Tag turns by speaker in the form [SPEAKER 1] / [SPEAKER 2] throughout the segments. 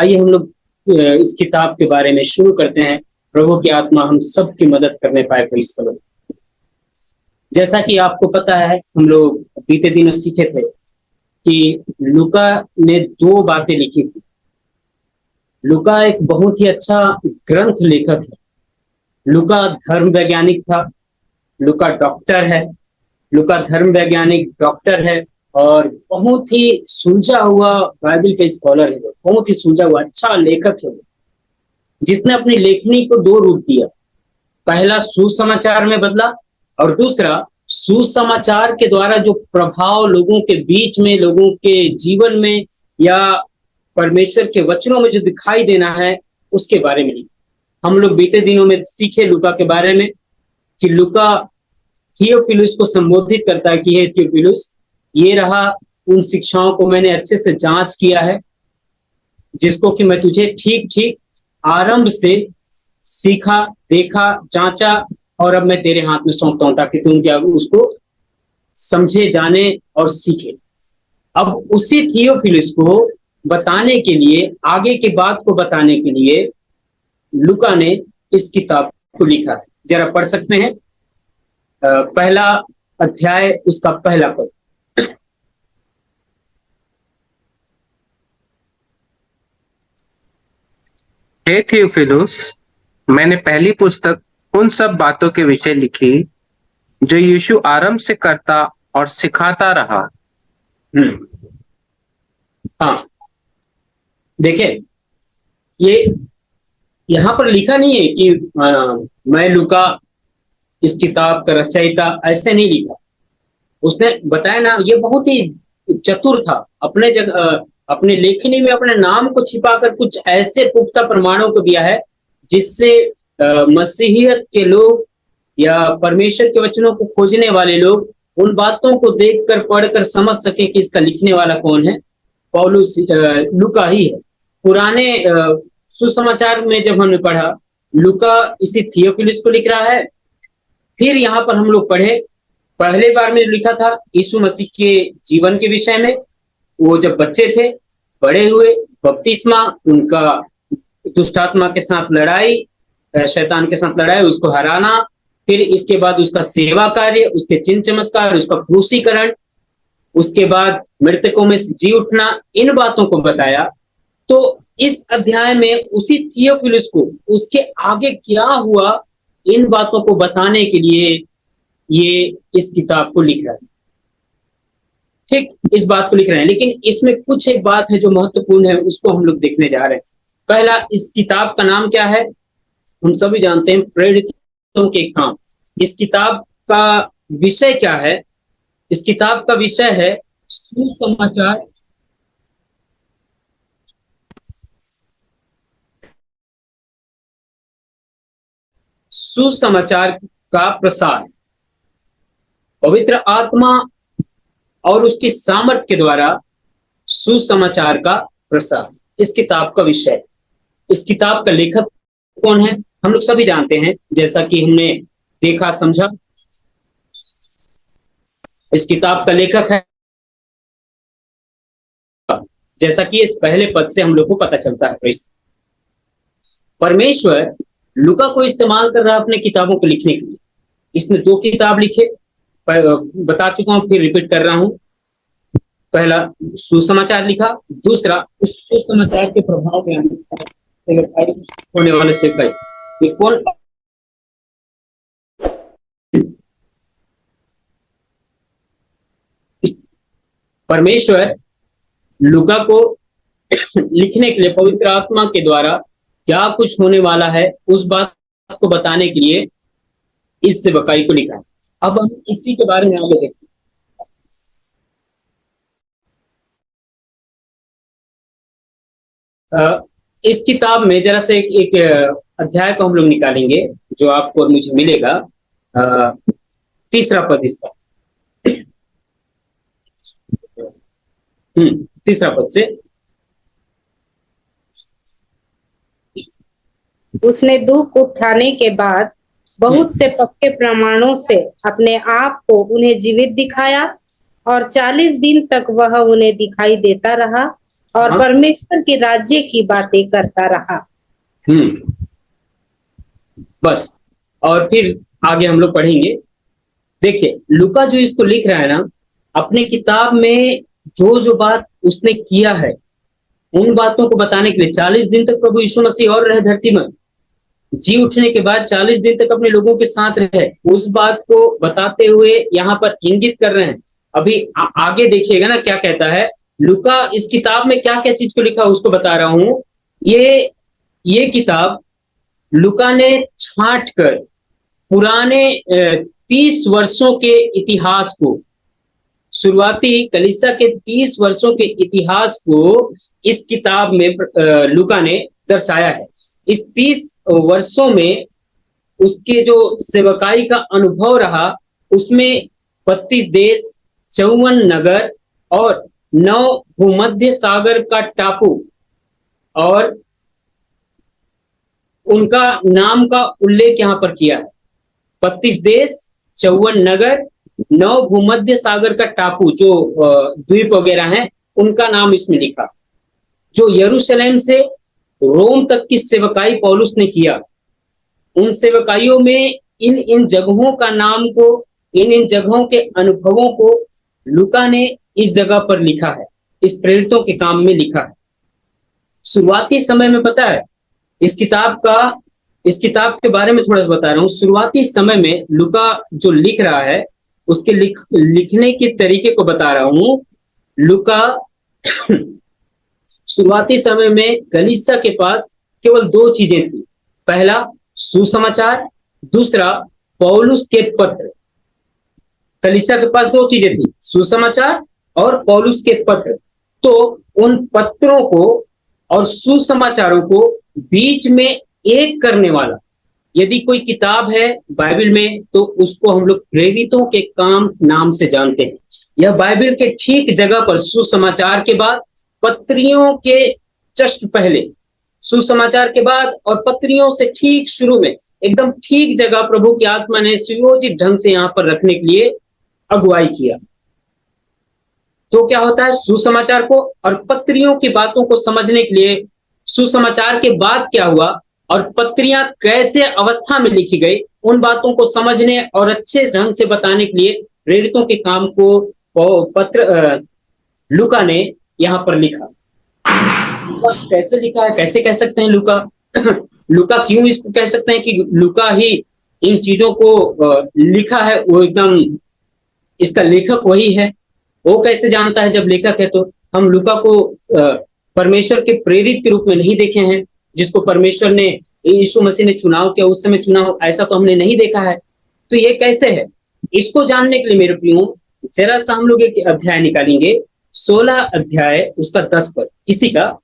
[SPEAKER 1] आइए हम लोग इस किताब के बारे में शुरू करते हैं। प्रभु की आत्मा हम सब की मदद करने पाए तो इस समय। जैसा कि आपको पता है, हम लोग बीते दिनों सीखे थे कि लूका ने 2 बातें लिखी थी। लूका एक बहुत ही अच्छा ग्रंथ लेखक है। लूका धर्म वैज्ञानिक था। लूका डॉक्टर है। लूका धर्म वैज्ञानिक डॉक्टर है और बहुत ही सुलझा हुआ बाइबल का स्कॉलर है। बहुत ही सुलझा हुआ अच्छा लेखक है, जिसने अपनी लेखनी को 2 रूप दिया। पहला सुसमाचार में बदला और दूसरा सुसमाचार के द्वारा जो प्रभाव लोगों के बीच में, लोगों के जीवन में या परमेश्वर के वचनों में जो दिखाई देना है, उसके बारे में लिखा। हम लोग बीते दिनों में सीखे लूका के बारे में कि लूका थियोफिलुस को संबोधित करता है कि हे थियोफिलुस, ये रहा उन शिक्षाओं को मैंने अच्छे से जांच किया है, जिसको कि मैं तुझे ठीक ठीक आरंभ से सीखा, देखा, जांचा और अब मैं तेरे हाथ में सौंपता हूं ताकि तुम क्या उसको समझे, जाने और सीखे। अब उसी थियोफिलुस को बताने के लिए, आगे की बात को बताने के लिए लूका ने इस किताब को लिखा है। जरा पढ़ सकते हैं पहला अध्याय, उसका पहला पद।
[SPEAKER 2] हे थियोफिलुस, मैंने पहली पुस्तक उन सब बातों के विषय लिखी जो यीशु आरंभ से करता और सिखाता रहा।
[SPEAKER 1] हाँ, देखिए, ये यहाँ पर लिखा नहीं है कि मैं लूका इस किताब का रचयिता, ऐसे नहीं लिखा। उसने बताया ना, ये बहुत ही चतुर था। अपने जगह, अपने लेखनी में अपने नाम को छिपाकर कुछ ऐसे पुख्ता प्रमाणों को दिया है जिससे मसीहियत के लोग या परमेश्वर के वचनों को खोजने वाले लोग उन बातों को देखकर, पढ़कर समझ सके कि इसका लिखने वाला कौन है। पौलुस, लूका ही है। पुराने सुसमाचार में जब हमने पढ़ा, लूका इसी थियोफिलुस को लिख रहा है। फिर यहाँ पर हम लोग पढ़े, पहले बार में लिखा था यीशु मसीह के जीवन के विषय में। वो जब बच्चे थे, बड़े हुए, बपतिस्मा, उनका दुष्टात्मा के साथ लड़ाई, शैतान के साथ लड़ाई, उसको हराना, फिर इसके बाद उसका सेवा कार्य, उसके चिन्ह चमत्कार, उसका क्रूसीकरण, उसके बाद मृतकों में से जी उठना, इन बातों को बताया। तो इस अध्याय में उसी थियोफिलुस को उसके आगे क्या हुआ, इन बातों को बताने के लिए ये इस किताब को लिख रहा है। ठीक, इस बात को लिख रहे हैं, लेकिन इसमें कुछ एक बात है जो महत्वपूर्ण है, उसको हम लोग देखने जा रहे हैं। पहला, इस किताब का नाम क्या है? हम सभी जानते हैं, प्रेरितों के काम। इस किताब का विषय क्या है? इस किताब का विषय है सुसमाचार, सुसमाचार का प्रसार। पवित्र आत्मा और उसकी सामर्थ के द्वारा सुसमाचार का प्रसार, इस किताब का विषय। इस किताब का लेखक कौन है? हम लोग सभी जानते हैं, जैसा कि हमने देखा, समझा। इस किताब का लेखक है, जैसा कि इस पहले पद से हम लोग को पता चलता है। परमेश्वर लूका को इस्तेमाल कर रहा है अपने किताबों को लिखने के लिए। इसने 2 किताब लिखे, बता चुका हूं, फिर रिपीट कर रहा हूं। पहला सुसमाचार लिखा, दूसरा उस सुसमाचार के प्रभाव में होने वाले सेवकाई। ये कौन? परमेश्वर लूका को लिखने के लिए पवित्र आत्मा के द्वारा क्या कुछ होने वाला है, उस बात को बताने के लिए इस सेवकाई को लिखा है। अब हम इसी के बारे में आगे देखते हैं। इस किताब में जरा से एक अध्याय को हम लोग निकालेंगे जो आपको और मुझे मिलेगा। तीसरा पद इसका, तीसरा पद से,
[SPEAKER 3] उसने दुख उठाने के बाद बहुत से पक्के प्रमाणों से अपने आप को उन्हें जीवित दिखाया और 40 दिन तक वह उन्हें दिखाई देता रहा और
[SPEAKER 1] हाँ।
[SPEAKER 3] परमेश्वर के राज्य की बातें करता रहा।
[SPEAKER 1] बस। और फिर आगे हम लोग पढ़ेंगे। देखिए, लूका जो इसको लिख रहा है ना, अपने किताब में जो जो बात उसने किया है, उन बातों को बताने के लिए 40 दिन तक प्रभु यीशु मसीह और रहे धरती में, जी उठने के बाद 40 दिन तक अपने लोगों के साथ रहे, उस बात को बताते हुए यहाँ पर इंगित कर रहे हैं। अभी आगे देखिएगा ना क्या कहता है। लूका इस किताब में क्या क्या चीज को लिखा उसको बता रहा हूं। ये किताब लूका ने छांट कर पुराने 30 वर्षों के इतिहास को, शुरुआती कलीसिया के 30 वर्षों के इतिहास को इस किताब में लूका ने दर्शाया है। इस 30 वर्षों में उसके जो सेवकाई का अनुभव रहा, उसमें 32 देश, 54 नगर और 9 भूमध्य सागर का टापू और उनका नाम का उल्लेख यहाँ पर किया है। 32 देश, 54 नगर, 9 भूमध्य सागर का टापू जो द्वीप वगैरह हैं, उनका नाम इसमें लिखा। जो यरूशलेम से रोम तक की सेवकाई पौलुस ने किया, उन सेवकाइयों में इन इन जगहों का नाम को, इन इन जगहों के अनुभवों को लूका ने इस जगह पर लिखा है, इस प्रेरितों के काम में लिखा है। शुरुआती समय में पता है, इस किताब के बारे में थोड़ा सा बता रहा हूँ। शुरुआती समय में लूका जो लिख रहा है, उसके लिखने के तरीके को बता रहा हूँ। लूका शुरुआती समय में कलीसिया के पास केवल 2 चीजें थी। पहला सुसमाचार, दूसरा पौलुस के पत्र। कलीसिया के पास 2 चीजें थी, सुसमाचार और पौलुस के पत्र। तो उन पत्रों को और सुसमाचारों को बीच में एक करने वाला, यदि कोई किताब है बाइबल में, तो उसको हम लोग प्रेरितों के काम नाम से जानते हैं। यह बाइबल के ठीक जगह पर, सुसमाचार के बाद, पत्रियों के जस्ट पहले, सुसमाचार के बाद और पत्रियों से ठीक शुरू में, एकदम ठीक जगह प्रभु की आत्मा ने सुयोजित ढंग से यहाँ पर रखने के लिए अगुवाई किया। तो क्या होता है, सुसमाचार को और पत्रियों की बातों को समझने के लिए, सुसमाचार के बाद क्या हुआ और पत्रियां कैसे अवस्था में लिखी गई, उन बातों को समझने और अच्छे ढंग से बताने के लिए प्रेरितों के काम को पत्र लूका ने यहाँ पर लिखा। कैसे लिखा है, कैसे कह सकते हैं लूका लूका क्यों इसको कह सकते हैं कि लूका ही इन चीजों को लिखा है, वो एकदम इसका लेखक वही है। वो कैसे जानता है जब लेखक है? तो हम लूका को परमेश्वर के प्रेरित के रूप में नहीं देखे हैं, जिसको परमेश्वर ने, यीशु मसीह ने चुनाव किया, उस समय चुना हो, ऐसा तो हमने नहीं देखा है। तो ये कैसे है, इसको जानने के लिए मेरे प्रियो जरा सा हम लोग एक अध्याय निकालेंगे, 16 अध्याय उसका 10 पद, इसी का।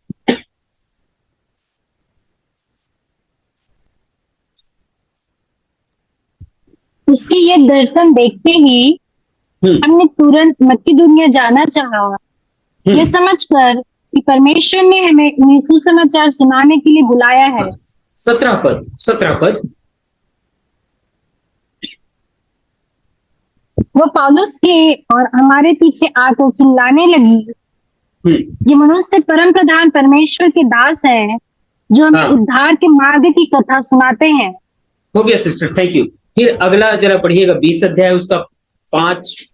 [SPEAKER 4] उसकी ये दर्शन देखते ही हमने तुरंत मकिदुनिया जाना चाहा, ये समझकर कि परमेश्वर ने हमें सुसमाचार सुनाने के लिए बुलाया है।
[SPEAKER 1] 17 पद।
[SPEAKER 4] वो पौलुस के और हमारे पीछे आकर चिल्लाने लगी, ये मनुष्य परम प्रधान परमेश्वर के दास हैं, जो हमें उद्धार के मार्ग की कथा सुनाते हैं।
[SPEAKER 1] हो गया सिस्टर, थैंक यू। फिर अगला जरा पढ़िएगा, 20 अध्याय उसका 5।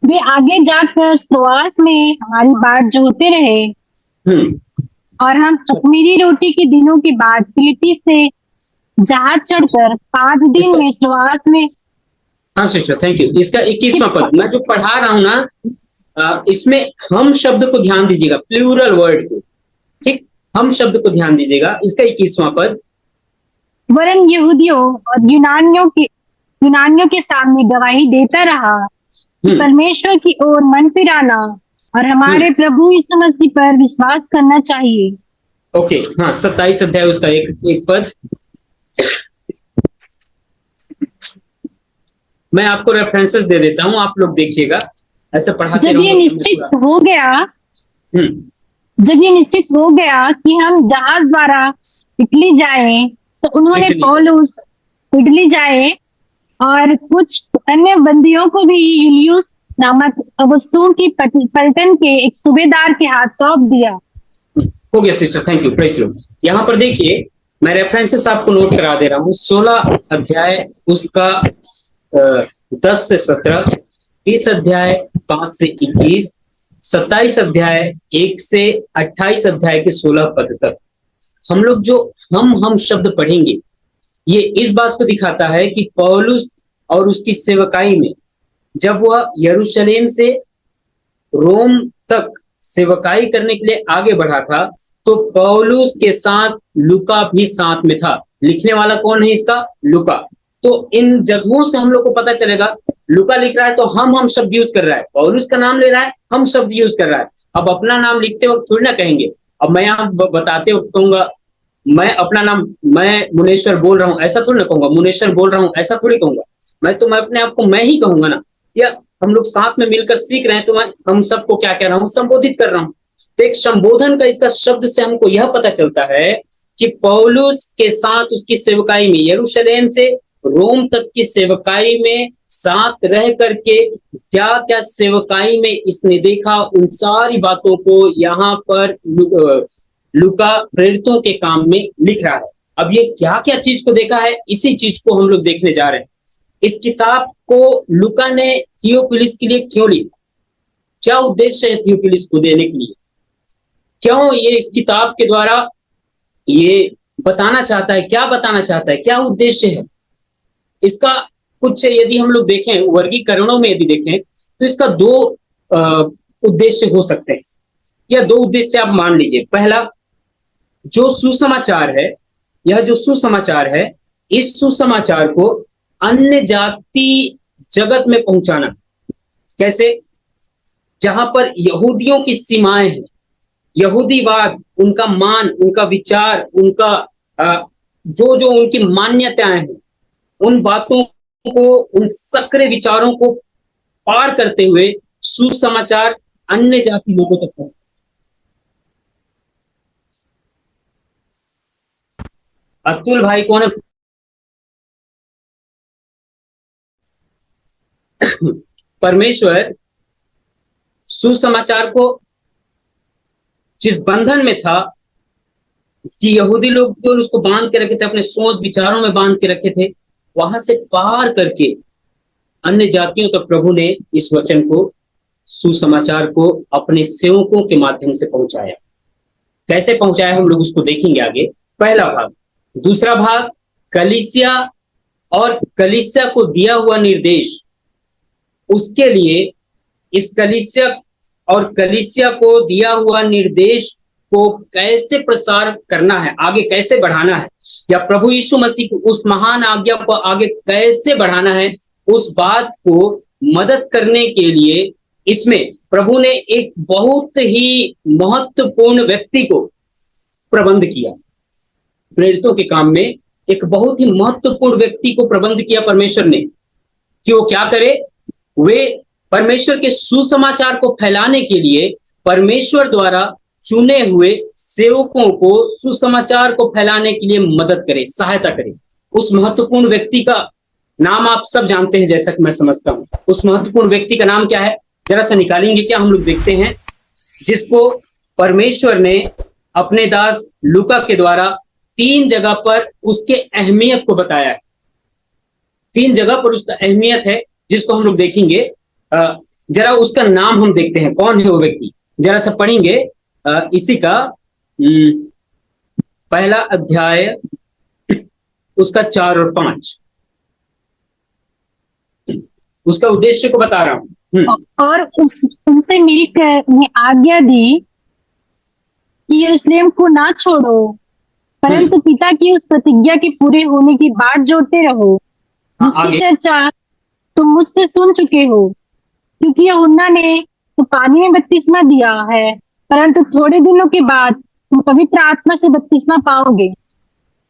[SPEAKER 4] वे आगे जाकर त्रोआस में हमारी बाट जोहते रहे और हम अख़मीरी रोटी के दिनों के बाद फिलिप्पी से जहाज चढ़कर 5 दिन में त्रोआस में।
[SPEAKER 1] हाँ सिस्टर, थैंक यू। इसका 21वां पद मैं जो पढ़ा रहा हूं ना, इसमें हम शब्द को ध्यान दीजिएगा, प्लूरल वर्ड को, ठीक, हम शब्द को ध्यान दीजिएगा। इसका 21वां पद,
[SPEAKER 4] वरन यहूदियों और यूनानियों के सामने गवाही देता रहा कि परमेश्वर की ओर मन फिराना और हमारे प्रभु यीशु मसीह पर विश्वास करना चाहिए।
[SPEAKER 1] ओके, हाँ, 27 अध्याय उसका एक पद। मैं आपको रेफरेंसेस दे देता हूं, आप लोग देखिएगा, ऐसे पढ़ाते
[SPEAKER 4] जब ये निश्चित हो गया कि हम जहाज द्वारा इटली जाएं, तो उन्होंने पौलुस इटली जाए और कुछ अन्य बंदियों को भी यूलियुस नामक अगस्तुस की पलटन के एक सूबेदार के हाथ सौंप दिया।
[SPEAKER 1] हो गया sister, thank you, praise Lord. यहाँ पर देखिए, मैं रेफरेंसेस आपको नोट करा दे रहा हूँ। 16 अध्याय उसका 10 से 17, 20 अध्याय 5 से 21, 27 अध्याय 1 से 28 अध्याय के 16 पद तक हम लोग जो हम शब्द पढ़ेंगे, ये इस बात को दिखाता है कि पौलुस और उसकी सेवकाई में जब वह यरूशलेम से रोम तक सेवकाई करने के लिए आगे बढ़ा था, तो पौलुस के साथ लूका भी साथ में था। लिखने वाला कौन है इसका? लूका। तो इन जगहों से हम लोग को पता चलेगा, लूका लिख रहा है तो हम शब्द यूज कर रहा है, पौलुस का नाम ले रहा है, हम शब्द यूज कर रहा है। अब अपना नाम लिखते वक्त थोड़ी ना कहेंगे, अब मैं यहाँ बताते वक्त कहूंगा मैं अपना नाम, मैं मुनेश्वर बोल रहा हूँ, ऐसा थोड़ी ना कहूंगा। मुनेश्वर बोल रहा हूँ, ऐसा थोड़ी कहूंगा। मैं अपने आप को मैं ही कहूंगा ना। या हम लोग साथ में मिलकर सीख रहे हैं, तो मैं हम सबको क्या कह रहा हूँ? संबोधित कर रहा हूँ। तो एक संबोधन का इसका शब्द से हमको यह पता चलता है कि पौलुस के साथ उसकी सेवकाई में, यरूशलेम से रोम तक की सेवकाई में साथ रह करके क्या क्या सेवकाई में इसने देखा, उन सारी बातों को यहाँ पर लूका प्रेरितों के काम में लिख रहा है। अब ये क्या क्या चीज को देखा है, इसी चीज को हम लोग देखने जा रहे हैं। इस किताब को लूका ने थियोफिलुस के लिए क्यों लिखा? क्या उद्देश्य है थियोफिलुस को देने के लिए? क्यों ये इस किताब के द्वारा ये बताना चाहता है? क्या बताना चाहता है? क्या उद्देश्य है इसका? कुछ यदि हम लोग देखें, वर्गीकरणों में यदि देखें, तो इसका 2 उद्देश्य हो सकते हैं, या 2 उद्देश्य आप मान लीजिए। पहला, जो सुसमाचार है, यह जो सुसमाचार है, इस सुसमाचार को अन्य जाति जगत में पहुंचाना। कैसे? जहां पर यहूदियों की सीमाएं हैं, यहूदीवाद, उनका मान, उनका विचार, उनका जो उनकी मान्यताएं हैं, उन बातों को, उन सक्रिय विचारों को पार करते हुए सुसमाचार अन्य जाति लोगों तक पहुंचे। अतुल भाई कौन है? परमेश्वर सुसमाचार को जिस बंधन में था कि यहूदी लोग केवल उसको बांध के रखे थे, अपने सोच विचारों में बांध के रखे थे, वहां से पार करके अन्य जातियों तक प्रभु ने इस वचन को, सुसमाचार को अपने सेवकों के माध्यम से पहुंचाया। कैसे पहुंचाया हम लोग उसको देखेंगे आगे, पहला भाग। दूसरा भाग, कलीसिया और कलीसिया को दिया हुआ निर्देश, उसके लिए इस कलीसिया और कलीसिया को दिया हुआ निर्देश को कैसे प्रसार करना है, आगे कैसे बढ़ाना है, या प्रभु यीशु मसीह की उस महान आज्ञा को आगे कैसे बढ़ाना है, उस बात को मदद करने के लिए इसमें प्रभु ने एक बहुत ही महत्वपूर्ण व्यक्ति को प्रबंध किया। प्रेरितों के काम में एक बहुत ही महत्वपूर्ण व्यक्ति को प्रबंध किया परमेश्वर ने, कि वो क्या करे? वे परमेश्वर के सुसमाचार को फैलाने के लिए परमेश्वर द्वारा चुने हुए सेवकों को सुसमाचार को फैलाने के लिए मदद करे, सहायता करे। उस महत्वपूर्ण व्यक्ति का नाम आप सब जानते हैं, जैसा कि मैं समझता हूं। उस महत्वपूर्ण व्यक्ति का नाम क्या है? जरा सा निकालेंगे क्या? हम लोग देखते हैं, जिसको परमेश्वर ने अपने दास लूका के द्वारा 3 जगह पर उसके अहमियत को बताया है। 3 जगह पर उसका अहमियत है, जिसको हम लोग देखेंगे। जरा उसका नाम हम देखते हैं, कौन है वो व्यक्ति, जरा सा पढ़ेंगे इसी का पहला अध्याय, उसका 4 और 5, उसका उद्देश्य को बता रहा हूं।
[SPEAKER 4] और उनसे मिलकर उन्हें आज्ञा दी कि यरूशलेम को ना छोड़ो, परंतु पिता की उस प्रतिज्ञा के पूरे होने की बाट जोड़ते रहो, जिसकी चर्चा तुम मुझसे सुन चुके हो। क्योंकि यूहन्ना ने तो पानी में बपतिस्मा दिया है, परंतु थोड़े दिनों के बाद तुम पवित्र आत्मा से बपतिस्मा पाओगे।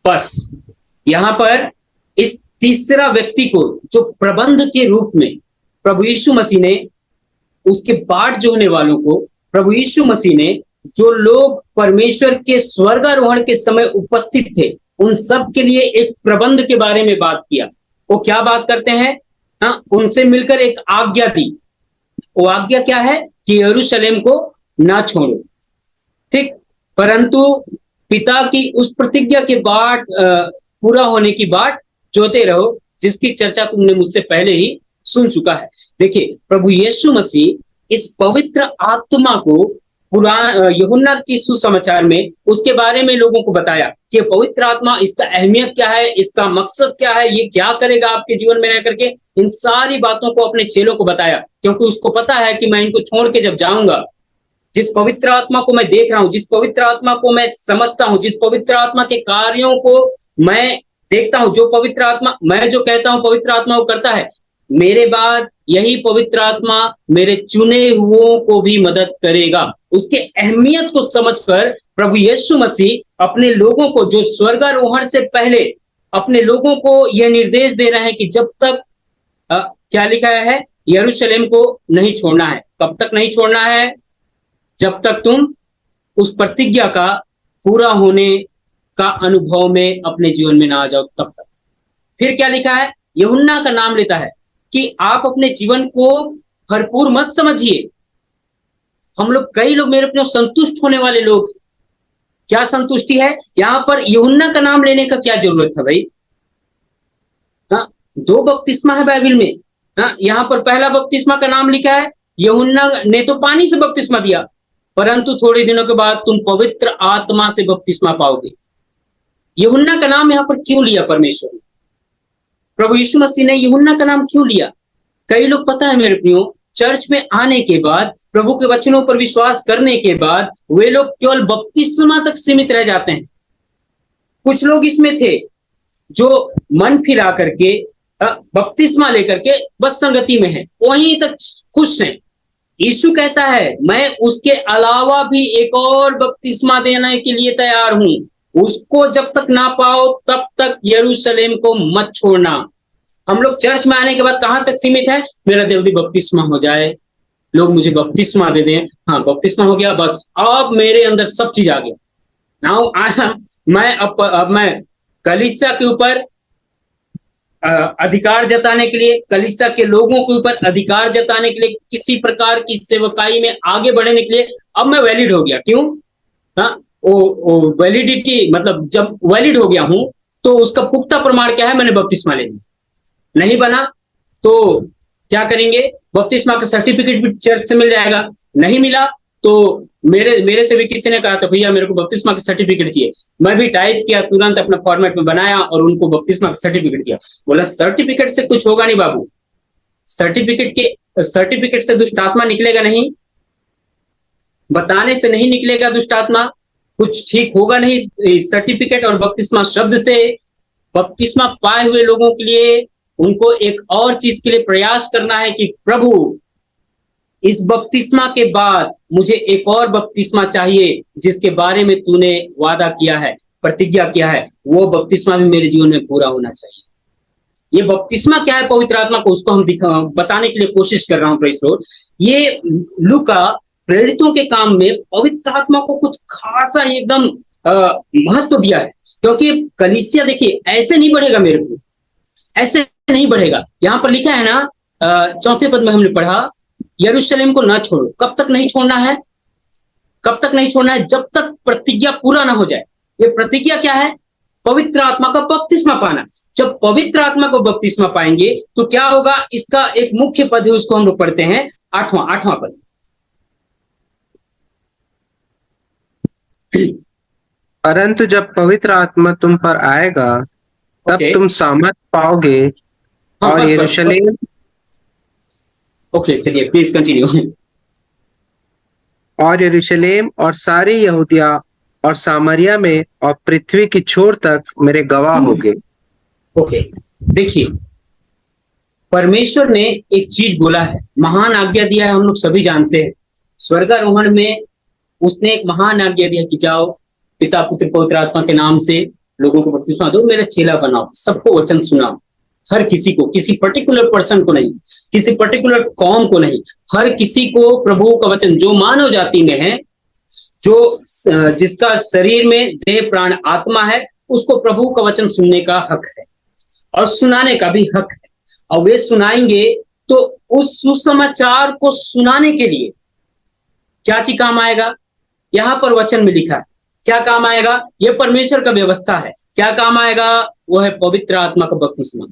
[SPEAKER 1] बस यहाँ पर इस तीसरा व्यक्ति को, जो प्रबंध के रूप में प्रभु यीशु मसीह ने, उसके बाट जोड़ने वालों को प्रभु यीशु मसीह ने, जो लोग परमेश्वर के स्वर्गारोहण के समय उपस्थित थे, उन सब के लिए एक प्रबंध के बारे में बात किया। वो क्या बात करते हैं? हाँ, उनसे मिलकर एक आज्ञा दी। वो आज्ञा क्या है? कि यरूशलेम को ना छोड़ो, ठीक। परंतु पिता की उस प्रतिज्ञा के बाट पूरा होने की बाट जोते रहो, जिसकी चर्चा तुमने मुझसे पहले ही सुन चुका है। देखिए, प्रभु यीशु मसीह इस पवित्र आत्मा को यूहन्ना की सुसमाचार में उसके बारे में लोगों को बताया कि पवित्र आत्मा, इसका अहमियत क्या है, इसका मकसद क्या है, ये क्या करेगा आपके जीवन में रह करके। इन सारी बातों को अपने चेलों को बताया, क्योंकि उसको पता है कि मैं इनको छोड़ के जब जाऊंगा, जिस पवित्र आत्मा को मैं देख रहा हूं, जिस पवित्र आत्मा को मैं समझता हूं, जिस पवित्र आत्मा के कार्यों को मैं देखता हूं, जो पवित्र आत्मा, मैं जो कहता हूं पवित्र आत्मा वो करता है, मेरे बाद यही पवित्र आत्मा मेरे चुने हुओं को भी मदद करेगा। उसके अहमियत को समझकर प्रभु यीशु मसीह अपने लोगों को, जो स्वर्गारोहण से पहले अपने लोगों को यह निर्देश दे रहे हैं कि जब तक क्या लिखा है, यरूशलेम को नहीं छोड़ना है। कब तक नहीं छोड़ना है? जब तक तुम उस प्रतिज्ञा का पूरा होने का अनुभव में अपने जीवन में ना आ जाओ, तब तक। फिर क्या लिखा है? यूहन्ना का नाम लेता है कि आप अपने जीवन को भरपूर मत समझिए। हम लोग, कई लोग मेरे अपने संतुष्ट होने वाले लोग, क्या संतुष्टि है? यहां पर यूहन्ना का नाम लेने का क्या जरूरत था भाई? हाँ, 2 बपतिस्मा है बाइबल में। हाँ, यहाँ पर पहला बपतिस्मा का नाम लिखा है, यूहन्ना ने तो पानी से बपतिस्मा दिया, परंतु थोड़े दिनों के बाद तुम पवित्र आत्मा से बपतिस्मा पाओगे। यूहन्ना का नाम यहाँ पर क्यों लिया परमेश्वर ने? प्रभु यीशु मसीह ने यूहन्ना का नाम क्यों लिया? कई लोग, पता है मेरे प्रियो, चर्च में आने के बाद, प्रभु के वचनों पर विश्वास करने के बाद, वे लोग केवल बपतिस्मा तक सीमित रह जाते हैं। कुछ लोग इसमें थे जो मन फिरा करके बपतिस्मा लेकर के बस संगति में है, वहीं तक खुश हैं। यीशु कहता है, मैं उसके अलावा भी एक और बपतिस्मा देने के लिए तैयार हूं। उसको जब तक ना पाओ तब तक यरूशलेम को मत छोड़ना। हम लोग चर्च में आने के बाद कहां तक सीमित है? मेरा जल्दी बपतिस्मा हो जाए, लोग मुझे बपतिस्मा दे दें। हाँ, बपतिस्मा हो गया, बस अब मेरे अंदर सब चीज आ गया। नाउ मैं कलीसिया के ऊपर अधिकार जताने के लिए, कलीसिया के लोगों के ऊपर अधिकार जताने के लिए, किसी प्रकार की सेवकाई में आगे बढ़ने के लिए अब मैं वैलिड हो गया। क्यों? हाँ, वो वैलिडिटी, मतलब जब वैलिड हो गया हूं तो उसका पुख्ता प्रमाण क्या है? मैंने बपतिस्मा ले लिया। नहीं बना तो क्या करेंगे? बपतिस्मा का सर्टिफिकेट भी चर्च से मिल जाएगा। नहीं मिला तो मेरे से भी किसी ने कहा था, भैया मेरे को बपतिस्मा का सर्टिफिकेट चाहिए। मैं भी टाइप किया, तुरंत अपना फॉर्मेट में बनाया और उनको बपतिस्मा का सर्टिफिकेट दिया। बोला, सर्टिफिकेट से कुछ होगा नहीं बाबू, सर्टिफिकेट से दुष्ट आत्मा निकलेगा नहीं, बताने से नहीं निकलेगा दुष्ट आत्मा, कुछ ठीक होगा नहीं। सर्टिफिकेट और बपतिस्मा शब्द से बपतिस्मा पाए हुए लोगों के लिए उनको एक और चीज के लिए प्रयास करना है कि प्रभु, इस बपतिस्मा के बाद मुझे एक और बपतिस्मा चाहिए, जिसके बारे में तूने वादा किया है, प्रतिज्ञा किया है, वो बपतिस्मा भी मेरे जीवन में पूरा होना चाहिए। ये बपतिस्मा क्या है पवित्र आत्मा को, उसको हम बताने के लिए कोशिश कर रहा हूं। प्रेस लॉर्ड, ये लूका प्रेरितों के काम में पवित्र आत्मा को कुछ खासा एकदम महत्व दिया है, क्योंकि कलीसिया, देखिए, ऐसे नहीं बढ़ेगा मेरे को, ऐसे नहीं बढ़ेगा। यहां पर लिखा है ना, 4 पद में हमने पढ़ा, यरूशलेम को ना छोड़ो। कब तक नहीं छोड़ना है? कब तक नहीं छोड़ना है? जब तक प्रतिज्ञा पूरा ना हो जाए। ये प्रतिज्ञा क्या है? पवित्र आत्मा का बपतिस्मा पाना। जब पवित्र आत्मा को बपतिस्मा पाएंगे तो क्या होगा? इसका एक मुख्य पद है, उसको हम लोग पढ़ते हैं, 8वां पद।
[SPEAKER 2] परंतु जब पवित्र आत्मा तुम पर आएगा तब तुम सामर्थ पाओगे और यरूशलेम।
[SPEAKER 1] ओके, चलिए प्लीज कंटिन्यू।
[SPEAKER 2] और यरूशलेम और सारे यहूदिया और सामरिया में और पृथ्वी की छोर तक मेरे गवाह होंगे।
[SPEAKER 1] ओके, देखिए, परमेश्वर ने एक चीज बोला है, महान आज्ञा दिया है, हम लोग सभी जानते हैं। स्वर्गारोहण में उसने एक महान आज्ञा दिया कि जाओ, पिता पुत्र पवित्र आत्मा के नाम से लोगों को बपतिस्मा दो, मेरा चेला बनाओ, सबको वचन सुनाओ। हर किसी को, किसी पर्टिकुलर पर्सन को नहीं, किसी पर्टिकुलर कौम को नहीं, हर किसी को प्रभु का वचन, जो मानव जाति में है, जो जिसका शरीर में देह प्राण आत्मा है, उसको प्रभु का वचन सुनने का हक है। और सुनाने का भी हक है। और वे सुनाएंगे तो उस सुसमाचार को सुनाने के लिए क्या चीज काम आएगा? यहाँ पर वचन में लिखा है क्या काम आएगा? यह परमेश्वर का व्यवस्था है। क्या काम आएगा? वो है पवित्र आत्मा का बपतिस्मा।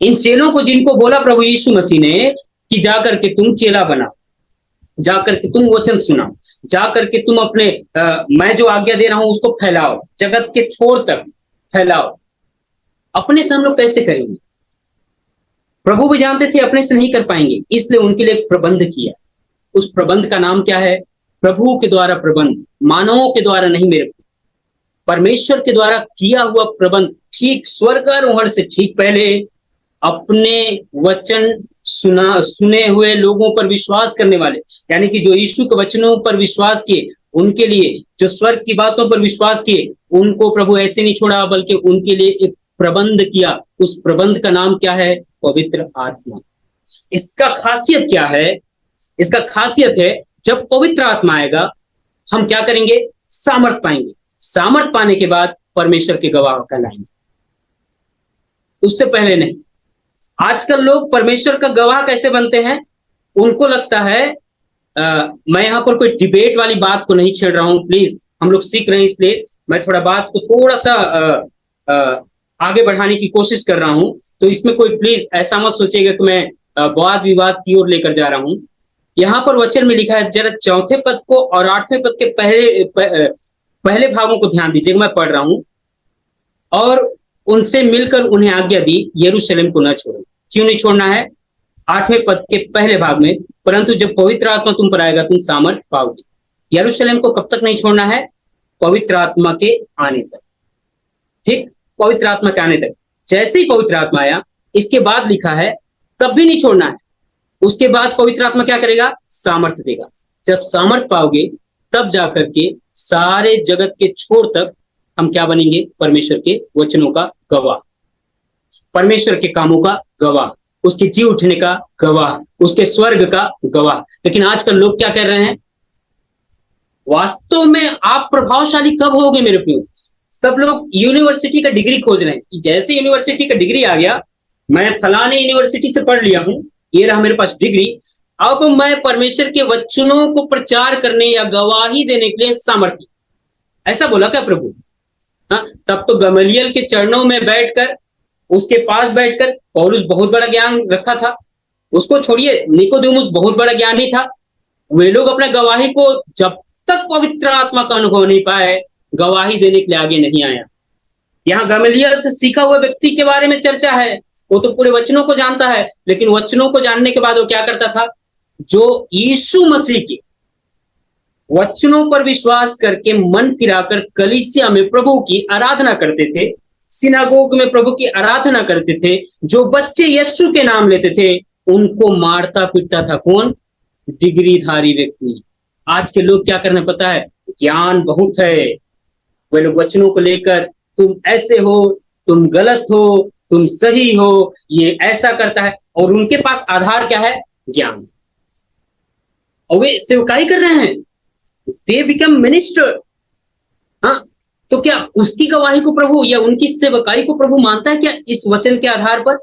[SPEAKER 1] इन चेलों को जिनको बोला प्रभु यीशु मसीह ने कि जाकर के तुम चेला बनाओ, जाकर के तुम वचन सुनाओ, जाकर के तुम अपने मैं जो आज्ञा दे रहा हूं उसको फैलाओ, जगत के छोर तक फैलाओ। अपने से हम लोग कैसे करेंगे? प्रभु भी जानते थे अपने से नहीं कर पाएंगे, इसलिए उनके लिए एक प्रबंध किया। उस प्रबंध का नाम क्या है? प्रभु के द्वारा प्रबंध, मानवों के द्वारा नहीं, मेरे परमेश्वर के द्वारा किया हुआ प्रबंध। ठीक स्वर्गारोहण से ठीक पहले अपने वचन सुने हुए लोगों पर विश्वास करने वाले, यानी कि जो यीशु के वचनों पर विश्वास किए, उनके लिए जो स्वर्ग की बातों पर विश्वास किए, उनको प्रभु ऐसे नहीं छोड़ा, बल्कि उनके लिए एक प्रबंध किया। उस प्रबंध का नाम क्या है? पवित्र आत्मा। इसका खासियत क्या है? इसका खासियत है जब पवित्र आत्मा आएगा हम क्या करेंगे? सामर्थ पाएंगे। सामर्थ पाने के बाद परमेश्वर के गवाह कहलाएंगे, उससे पहले नहीं। आजकल लोग परमेश्वर का गवाह कैसे बनते हैं? उनको लगता है मैं यहां पर कोई डिबेट वाली बात को नहीं छेड़ रहा हूं, प्लीज, हम लोग सीख रहे हैं, इसलिए मैं थोड़ा बात को थोड़ा सा आगे बढ़ाने की कोशिश कर रहा हूं। तो इसमें कोई प्लीज ऐसा मत सोचिएगा कि मैं वाद विवाद की ओर लेकर जा रहा हूं। यहां पर वचन में लिखा है, जरा 4 पद को और 8वें पद के पहले भागों को ध्यान दीजिएगा। मैं पढ़ रहा हूं। और उनसे मिलकर उन्हें आज्ञा दी, यरूशलेम को न छोड़ो। क्यों नहीं छोड़ना है? 8वें पद के पहले भाग में, परंतु जब पवित्र आत्मा तुम पर आएगा तुम सामर्थ पाओगे। यरूशलेम को कब तक नहीं छोड़ना है? पवित्र आत्मा के आने तक। ठीक, पवित्र आत्मा के आने तक। जैसे ही पवित्र आत्मा आया, इसके बाद लिखा है तब भी नहीं छोड़ना है। उसके बाद पवित्र आत्मा क्या करेगा? सामर्थ देगा। जब सामर्थ पाओगे तब जाकर के सारे जगत के छोर तक हम क्या बनेंगे? परमेश्वर के वचनों का गवाह, परमेश्वर के कामों का गवाह, उसके जी उठने का गवाह, उसके स्वर्ग का गवाह। लेकिन आजकल लोग क्या कर रहे हैं? वास्तव में आप प्रभावशाली कब होगे मेरे प्रियो? सब लोग यूनिवर्सिटी का डिग्री खोज रहे हैं। जैसे यूनिवर्सिटी का डिग्री आ गया, मैं फलाने यूनिवर्सिटी से पढ़ लिया हूं, ये रहा मेरे पास डिग्री, अब मैं परमेश्वर के वचनों को प्रचार करने या गवाही देने के लिए सामर्थ्य। ऐसा बोला क्या प्रभु? हाँ, तब तो गमलियल के चरणों में बैठकर, उसके पास बैठकर पौलुस बहुत बड़ा ज्ञान रखा था। उसको छोड़िए, निकोदेमुस बहुत बड़ा ज्ञानी था। वे लोग अपने गवाही को जब तक पवित्र आत्मा का अनुभव नहीं पाए, गवाही देने के लिए आगे नहीं आया। यहाँ गमलियल से सीखा हुआ व्यक्ति के बारे में चर्चा है। वो तो पूरे वचनों को जानता है, लेकिन वचनों को जानने के बाद वो क्या करता था? जो यीशु मसीह के वचनों पर विश्वास करके मन फिराकर कलीसिया में प्रभु की आराधना करते थे, सिनागोग में प्रभु की आराधना करते थे, जो बच्चे यीशु के नाम लेते थे, उनको मारता पीटता था। कौन? डिग्रीधारी व्यक्ति। आज के लोग क्या करना पता है? ज्ञान बहुत है, वे लोग वचनों को लेकर तुम ऐसे हो, तुम गलत हो, तुम सही हो, ये ऐसा करता है, और उनके पास आधार क्या है? ज्ञान। और वे सेवकाई कर रहे हैं, दे बिकम मिनिस्टर। हाँ, तो क्या उसकी गवाही को प्रभु या उनकी सेवकाई को प्रभु मानता है क्या इस वचन के आधार पर?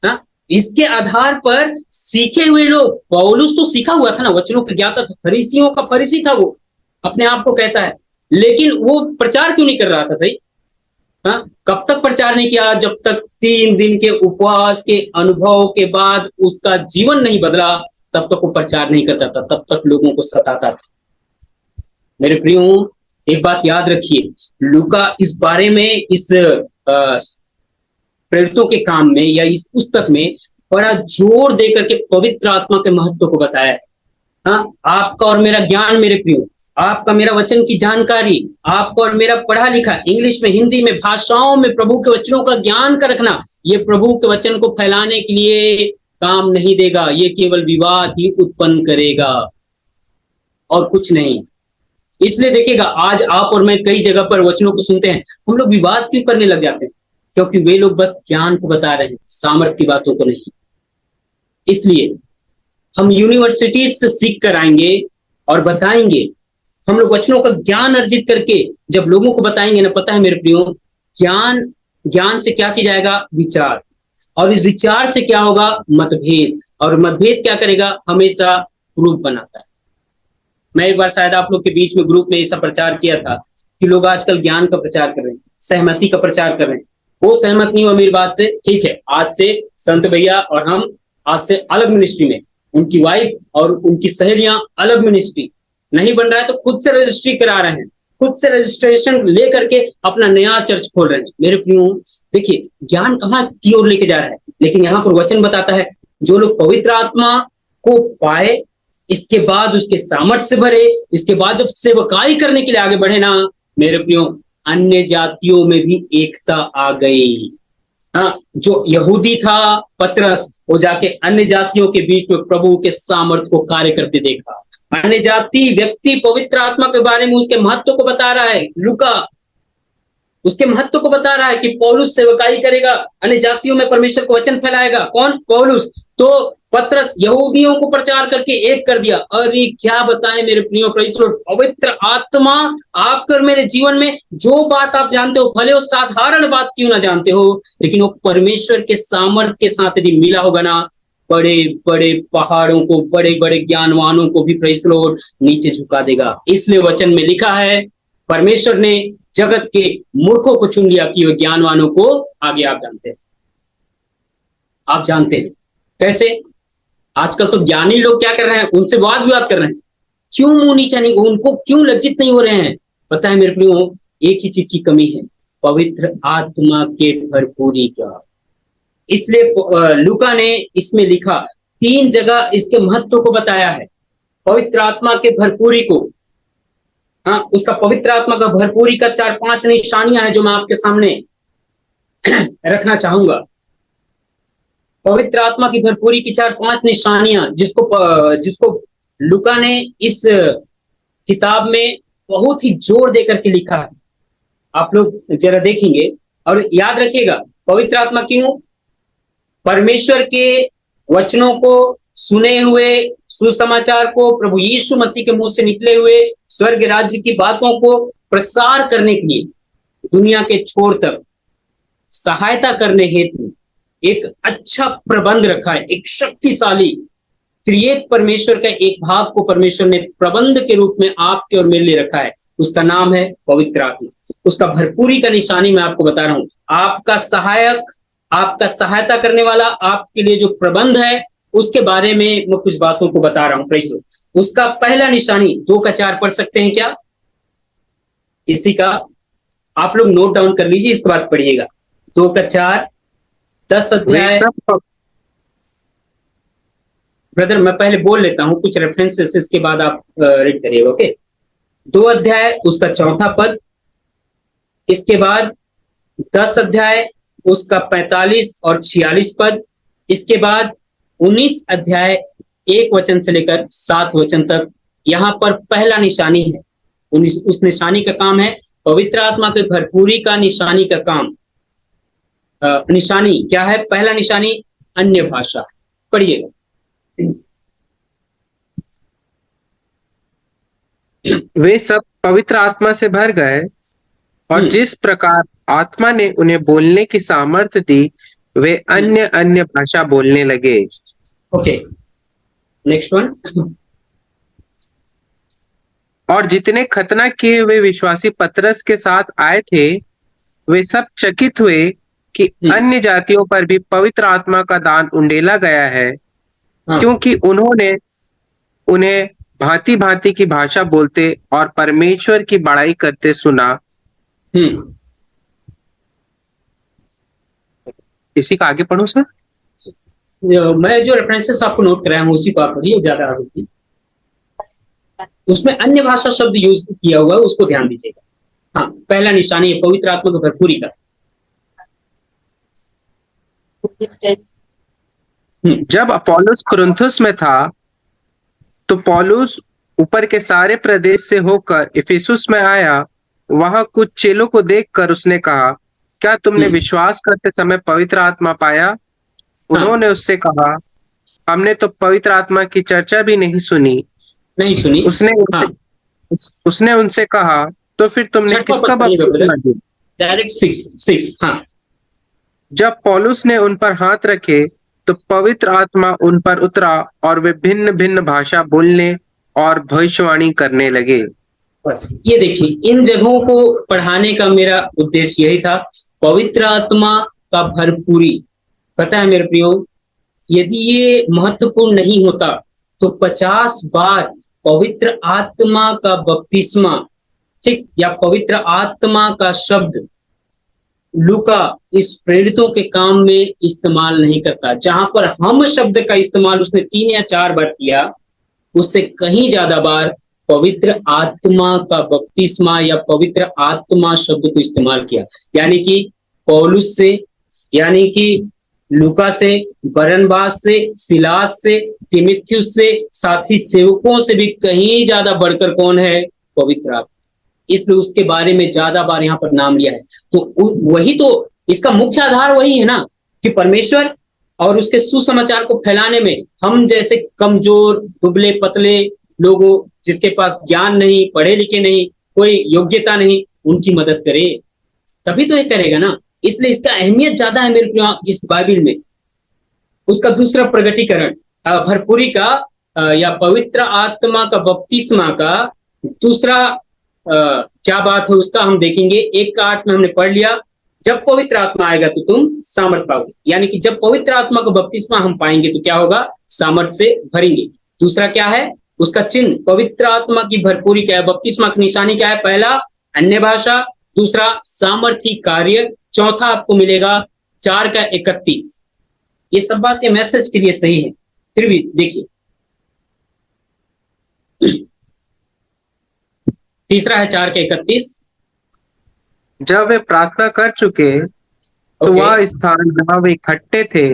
[SPEAKER 1] हाँ, इसके आधार पर सीखे हुए लोग, पौलुस तो सीखा हुआ था ना, वचनों का ज्ञाता था, फरीसियों का फरीसी था, वो अपने आप को कहता है, लेकिन वो प्रचार क्यों नहीं कर रहा था भाई? हाँ, कब तक प्रचार नहीं किया? जब तक 3 दिन के उपवास के अनुभव के बाद उसका जीवन नहीं बदला, तब तक वो प्रचार नहीं करता था, तब तक लोगों को सताता था। मेरे प्रियो, एक बात याद रखिए, लूका इस बारे में, इस प्रेरितों के काम में या इस पुस्तक में बड़ा जोर देकर के पवित्र आत्मा के महत्व को बताया है। हाँ, आपका और मेरा ज्ञान मेरे प्रियो, आपका मेरा वचन की जानकारी, आपका और मेरा पढ़ा लिखा इंग्लिश में, हिंदी में, भाषाओं में प्रभु के वचनों का ज्ञान का रखना, ये प्रभु के वचन को फैलाने के लिए काम नहीं देगा। ये केवल विवाद ही उत्पन्न करेगा और कुछ नहीं। इसलिए देखिएगा, आज आप और मैं कई जगह पर वचनों को सुनते हैं, हम लोग विवाद क्यों करने लग जाते हैं? क्योंकि वे लोग बस ज्ञान को बता रहे हैं, सामर्थ की बातों को नहीं। इसलिए हम यूनिवर्सिटी से सीख कर आएंगे और बताएंगे। हम लोग वचनों का ज्ञान अर्जित करके जब लोगों को बताएंगे ना, पता है मेरे प्रियो, ज्ञान ज्ञान से क्या चीज आएगा? विचार। और इस विचार से क्या होगा? मतभेद। और मतभेद क्या करेगा? हमेशा ग्रुप बनाता है। मैं एक बार शायद आप लोग के बीच में ग्रुप में ऐसा प्रचार किया था कि लोग आजकल ज्ञान का प्रचार कर रहे हैं, सहमति का प्रचार कर रहे हैं। वो सहमत नहीं हुआ मेरी बात से, ठीक है, आज से संत भैया और हम आज से अलग मिनिस्ट्री में, उनकी वाइफ और उनकी सहेलियां अलग मिनिस्ट्री। नहीं बन रहा है तो खुद से रजिस्ट्री करा रहे हैं, खुद से रजिस्ट्रेशन लेकर के अपना नया चर्च खोल रहे हैं। मेरे प्रियो, देखिए ज्ञान कहाँ की ओर लेके जा रहा है, लेकिन यहाँ पर वचन बताता है जो लोग पवित्र आत्मा को पाए, इसके बाद उसके सामर्थ्य से भरे, इसके बाद जब सेवकाई करने के लिए आगे बढ़े ना मेरे प्रियो, अन्य जातियों में भी एकता आ गई। हाँ, जो यहूदी था पतरस, वो जाके अन्य जातियों के बीच में प्रभु के सामर्थ्य को कार्य करते देखा। अन्य जाति व्यक्ति पवित्र आत्मा के बारे में उसके महत्व को बता रहा है। लूका उसके महत्व को बता रहा है कि पौलुस सेवकाई करेगा, अन्य जातियों में परमेश्वर को वचन फैलाएगा। कौन? पौलुस। तो पतरस यहूदियों को प्रचार करके एक कर दिया। अरे क्या बताएं मेरे प्रियो, पवित्र आत्मा आपका और मेरे जीवन में जो बात आप जानते हो, भले वो साधारण बात क्यों ना जानते हो, लेकिन वो परमेश्वर के सामर्थ्य के साथ यदि मिला होगा ना, बड़े बड़े पहाड़ों को, बड़े बड़े ज्ञानवानों को भी प्रेज़ द लॉर्ड नीचे झुका देगा। इसलिए वचन में लिखा है परमेश्वर ने जगत के मूर्खों को चुन लिया कि वे ज्ञानवानों को आगे आप जानते हैं। आप जानते हैं कैसे? आजकल तो ज्ञानी लोग क्या कर रहे हैं? उनसे वाद विवाद कर रहे हैं। क्यों मुंह नीचा नहीं, उनको क्यों लज्जित नहीं हो रहे हैं? पता है मेरे प्रियो, एक ही चीज की कमी है, पवित्र आत्मा के भरपूरी का। इसलिए लूका ने इसमें लिखा, 3 जगह इसके महत्व को बताया है, पवित्र आत्मा के भरपूरी को। हाँ, उसका पवित्र आत्मा का भरपूरी का 4-5 निशानियां हैं जो मैं आपके सामने रखना चाहूंगा। पवित्र आत्मा की भरपूरी की 4-5 निशानियां जिसको लूका ने इस किताब में बहुत ही जोर देकर के लिखा है। आप लोग जरा देखेंगे और याद रखिएगा, पवित्र आत्मा क्यों? परमेश्वर के वचनों को सुने हुए, सुसमाचार को, प्रभु यीशु मसीह के मुंह से निकले हुए स्वर्ग राज्य की बातों को प्रसार करने के लिए, दुनिया के छोर तक सहायता करने हेतु एक अच्छा प्रबंध रखा है। एक शक्तिशाली त्रिएक परमेश्वर का एक भाग को परमेश्वर ने प्रबंध के रूप में आपके और मेरे लिए रखा है। उसका नाम है पवित्र आत्मा। उसका भरपूरी का निशानी मैं आपको बता रहा हूं। आपका सहायक, आपका सहायता करने वाला, आपके लिए जो प्रबंध है, उसके बारे में मैं कुछ बातों को बता रहा हूं। प्रेस उसका पहला निशानी 2 का 4 पढ़ सकते हैं क्या? इसी का आप लोग नोट डाउन कर लीजिए, इसके बाद पढ़िएगा। 2 का 4, 10 अध्याय। ब्रदर मैं पहले बोल लेता हूं कुछ रेफरेंसेस, इसके बाद आप रीड करिएगा। ओके, 2 अध्याय उसका 4था पद, इसके बाद 10 अध्याय उसका 45 और 46 पद, इसके बाद 19 अध्याय 1 वचन से लेकर 7 वचन तक। यहां पर पहला निशानी है, उस निशानी का काम है पवित्र आत्मा के भरपूरी का निशानी का काम। निशानी क्या है? पहला निशानी अन्य भाषा। पढ़िएगा।
[SPEAKER 2] वे सब पवित्र आत्मा से भर गए और जिस प्रकार आत्मा ने उन्हें बोलने की सामर्थ्य दी, वे अन्य अन्य भाषा बोलने लगे।
[SPEAKER 1] Okay, next one.
[SPEAKER 2] और जितने खतना किए हुए विश्वासी पतरस के साथ आए थे, वे सब चकित हुए कि अन्य जातियों पर भी पवित्र आत्मा का दान उंडेला गया है, क्योंकि उन्होंने उन्हें भांति भांति की भाषा बोलते और परमेश्वर की बड़ाई करते सुना। इसी का आगे पढ़ूं सर?
[SPEAKER 1] मैं जो रेफरेंसेस आपको नोट कराया हूं उसी को आप पढ़िए, ज्यादा आगे उसमें अन्य भाषा शब्द यूज किया हुआ है, उसको ध्यान दीजिएगा। हाँ, पहला निशानी है पवित्र आत्मा की भरपूरी का।
[SPEAKER 2] जब अपोलोस कुरिन्थुस में था, तो पौलुस ऊपर के सारे प्रदेश से होकर इफिसुस में आया। वहां कुछ चेलों को देखकर उसने कहा, क्या तुमने विश्वास करते समय पवित्र आत्मा पाया? उन्होंने उससे कहा, हमने तो पवित्र आत्मा की चर्चा भी नहीं सुनी। उसने उनसे कहा, तो फिर तुमने किसका बपतिस्मा दिया?
[SPEAKER 1] डायरेक्ट 6। हाँ,
[SPEAKER 2] जब पौलुस ने उन पर हाथ रखे तो पवित्र आत्मा उन पर उतरा और वे भिन्न भिन्न भाषा बोलने और भविष्यवाणी करने लगे।
[SPEAKER 1] बस ये देखिए, इन जगहों को पढ़ाने का मेरा उद्देश्य यही था, पवित्र आत्मा का भरपूरी। पता है मेरे प्रियो, यदि ये महत्वपूर्ण नहीं होता तो 50 बार पवित्र आत्मा का बपतिस्मा, ठीक, या पवित्र आत्मा का शब्द लूका इस प्रेरितों के काम में इस्तेमाल नहीं करता। जहां पर हम शब्द का इस्तेमाल उसने 3 या 4 बार किया, उससे कहीं ज्यादा बार पवित्र आत्मा का बपतिस्मा या पवित्र आत्मा शब्द को इस्तेमाल किया। यानी कि पौलुस से, यानी कि लूका से, बरनबास से, सिलास से, तीमुथियुस से, साथी सेवकों से भी कहीं ज्यादा बढ़कर कौन है? पवित्र आत्मा। इसलिए उसके बारे में ज्यादा बार यहाँ पर नाम लिया है। तो वही तो इसका मुख्य आधार वही है ना, कि परमेश्वर और उसके सुसमाचार को फैलाने में हम जैसे कमजोर, दुबले पतले लोगों, जिसके पास ज्ञान नहीं, पढ़े लिखे नहीं, कोई योग्यता नहीं, उनकी मदद करे, तभी तो ये करेगा ना। इसलिए इसका अहमियत ज्यादा है मेरे प्रियो इस बाइबल में। उसका दूसरा प्रगटीकरण, भरपूरी का या पवित्र आत्मा का बपतिस्मा का दूसरा क्या बात है उसका हम देखेंगे। 1:8 में हमने पढ़ लिया, जब पवित्र आत्मा आएगा तो तुम सामर्थ पाओगे। यानी कि जब पवित्र आत्मा का बपतिस्मा हम पाएंगे तो क्या होगा? सामर्थ से भरेंगे। दूसरा क्या है उसका चिन्ह? पवित्र आत्मा की भरपूरी क्या है? बपतिस्मा की निशानी क्या है? पहला अन्य भाषा, दूसरा सामर्थी कार्य, चौथा आपको मिलेगा 4:31। ये सब बात के मैसेज के लिए सही है, फिर भी देखिए तीसरा है 4:31।
[SPEAKER 2] जब वे प्रार्थना कर चुके तो वह स्थान जहां वे इकट्ठे थे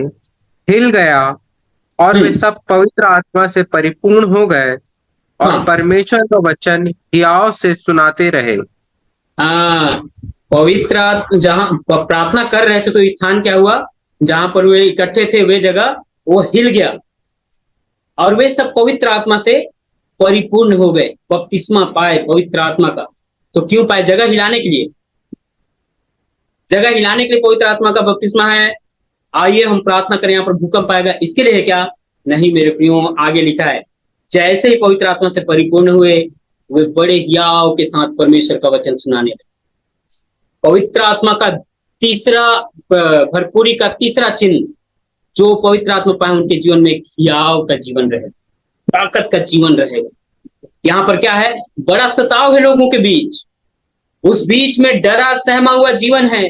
[SPEAKER 2] हिल गया और वे सब पवित्र आत्मा से परिपूर्ण हो गए और परमेश्वर का वचन हियाव से सुनाते रहे।
[SPEAKER 1] पवित्र आत्मा जहां प्रार्थना कर रहे थे तो स्थान क्या हुआ? जहां पर वे इकट्ठे थे वे जगह वो हिल गया और वे सब पवित्र आत्मा से परिपूर्ण हो गए, बपतिस्मा पाए पवित्र आत्मा का। तो क्यों पाए? जगह हिलाने के लिए। जगह हिलाने के लिए पवित्र आत्मा का बपतिस्मा है। आइए हम प्रार्थना करें, यहाँ पर भूकंप आएगा, इसके लिए है क्या? नहीं मेरे प्रियो, आगे लिखा है जैसे ही पवित्र आत्मा से परिपूर्ण हुए वे बड़े हियाव के साथ परमेश्वर का वचन सुनाने लगे। पवित्र आत्मा का तीसरा, भरपूरी का तीसरा चिन्ह जो पवित्र आत्मा पाए उनके जीवन में हियाव का जीवन रहेगा, ताकत का जीवन रहेगा। यहाँ पर क्या है? बड़ा सताव है लोगों के बीच, उस बीच में डरा सहमा हुआ जीवन है।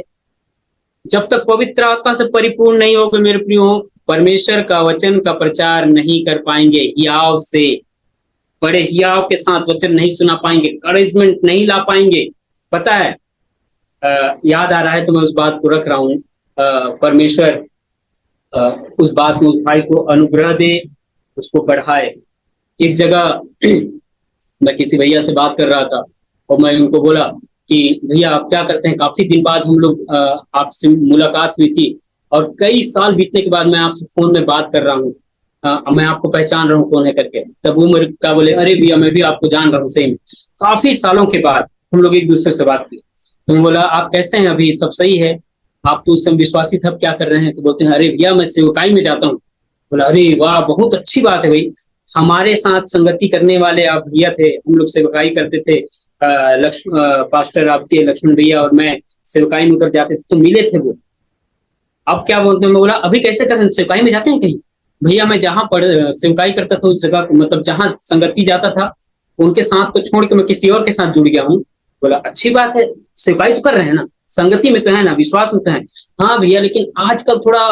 [SPEAKER 1] जब तक पवित्र आत्मा से परिपूर्ण नहीं होगा मेरे प्रियो, परमेश्वर का वचन का प्रचार नहीं कर पाएंगे, हियाव से, बड़े हियाव के साथ वचन नहीं सुना पाएंगे, करेजमेंट नहीं ला पाएंगे। पता है, याद आ रहा है तो मैं उस बात को रख रहा हूं। परमेश्वर उस बात में उस भाई को अनुग्रह दे, उसको बढ़ाए। एक जगह मैं किसी भैया से बात कर रहा था और मैं उनको बोला कि भैया आप क्या करते हैं? काफी दिन बाद हम लोग आपसे मुलाकात हुई थी और कई साल बीतने के बाद मैं आपसे फोन में बात कर रहा हूँ, मैं आपको पहचान रहा हूँ कौन है करके। तब वो मेरे क्या बोले, अरे भैया मैं भी आपको जान रहा हूँ, सही में काफी सालों के बाद हम लोग एक दूसरे से बात की। तो मैं बोला आप कैसे हैं? अभी सब सही है? आप तो उस समय विश्वासी थे, क्या कर रहे हैं? तो बोलते हैं अरे भैया मैं सेवकाई में जाता हूँ। बोला अरे वाह, बहुत अच्छी बात है भाई, हमारे साथ संगति करने वाले आप भैया थे, हम लोग सेवकाई करते थे, पास्टर आपके लक्ष्मण भैया और मैं सेवकाई में उतर जाते थे तो मिले थे वो। अब क्या बोलते हैं? मैं बोला अभी कैसे कर रहे हैं? सेवकाई में जाते हैं कहीं? भैया मैं जहाँ सेवकाई करता था उस जगह, मतलब जहाँ संगति जाता था उनके साथ को छोड़ के मैं किसी और के साथ जुड़ गया हूँ। बोला अच्छी बात है, सेवकाई तो कर रहे हैं ना, संगति में तो है ना, विश्वास में तो है। हाँ भैया लेकिन आजकल थोड़ा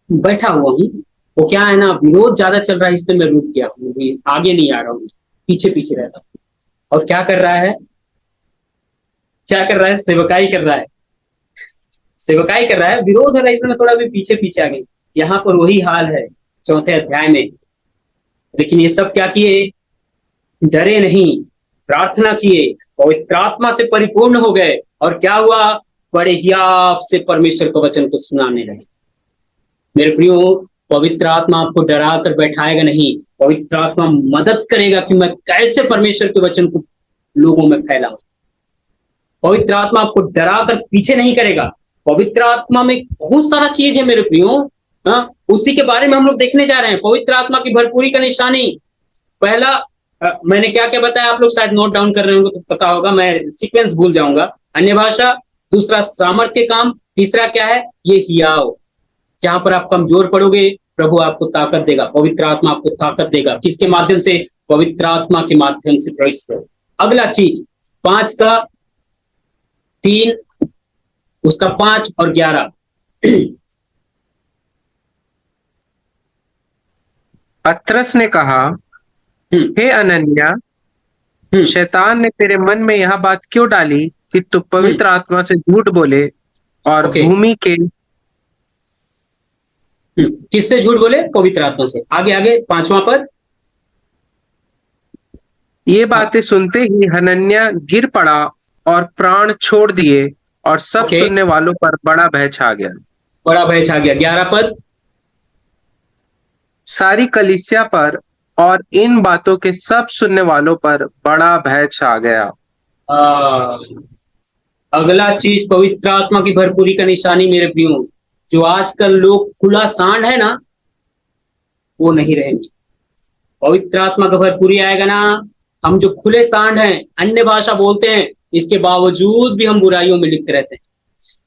[SPEAKER 1] बैठा हुआ हूँ, वो क्या है ना, विरोध ज्यादा चल रहा है, इसलिए मैं रुक गया हूँ, आगे नहीं आ रहा हूँ, पीछे पीछे रहता हूँ। और क्या कर रहा है? क्या कर रहा है? सेवकाई कर रहा है, सेवकाई कर रहा है, विरोध हो रहा है, इसलिए मैं थोड़ा भी पीछे पीछे आ गई। यहाँ पर वही हाल है 4थे अध्याय में। लेकिन ये सब क्या किए? डरे नहीं, प्रार्थना किए, पवित्र आत्मा से परिपूर्ण हो गए और क्या हुआ? बड़े हियाव से परमेश्वर के वचन को सुनाने लगे। मेरे प्रियो, पवित्र आत्मा आपको डरा कर बैठाएगा नहीं, पवित्र आत्मा मदद करेगा कि मैं कैसे परमेश्वर के वचन को लोगों में फैलाऊं। पवित्र आत्मा आपको डरा कर पीछे नहीं करेगा, पवित्र आत्मा में बहुत सारा चीज है मेरे प्रियो। हाँ, उसी के बारे में हम लोग देखने जा रहे हैं। पवित्र आत्मा की भरपूरी का निशानी पहला, मैंने क्या क्या बताया, आप लोग शायद नोट डाउन कर रहे होंगे तो पता होगा, मैं सीक्वेंस भूल जाऊंगा। अन्य भाषा, दूसरा सामर्थ्य काम, तीसरा क्या है, ये हियाव, जहां पर आप कमजोर पड़ोगे प्रभु आपको ताकत देगा, पवित्र आत्मा आपको ताकत देगा। किसके माध्यम से? पवित्र आत्मा के माध्यम से। Praise the Lord. अगला चीज 5 का 3, उसका 5 और 11।
[SPEAKER 2] पतरस ने कहा, हे अनन्या, शैतान ने तेरे मन में यह बात क्यों डाली कि तू पवित्र आत्मा से झूठ बोले और
[SPEAKER 1] ओके।
[SPEAKER 2] भूमि के
[SPEAKER 1] किससे झूठ बोले? पवित्र आत्मा से। आगे आगे 5वां पद।
[SPEAKER 2] ये बातें सुनते ही हनन्या गिर पड़ा और प्राण छोड़ दिए, और सब
[SPEAKER 1] ओके।
[SPEAKER 2] सुनने वालों पर बड़ा भय छा गया।
[SPEAKER 1] बड़ा भय छा गया। 11 पद।
[SPEAKER 2] सारी कलीसिया पर और इन बातों के सब सुनने वालों पर बड़ा भय छा गया।
[SPEAKER 1] अगला चीज पवित्र आत्मा की भरपूरी का निशानी मेरे प्रियो, जो आजकल लोग खुला सांड है ना, वो नहीं रहेंगे। पवित्र आत्मा का भरपूरी आएगा ना, हम जो खुले सांड हैं, अन्य भाषा बोलते हैं, इसके बावजूद भी हम बुराइयों में लिप्त रहते हैं।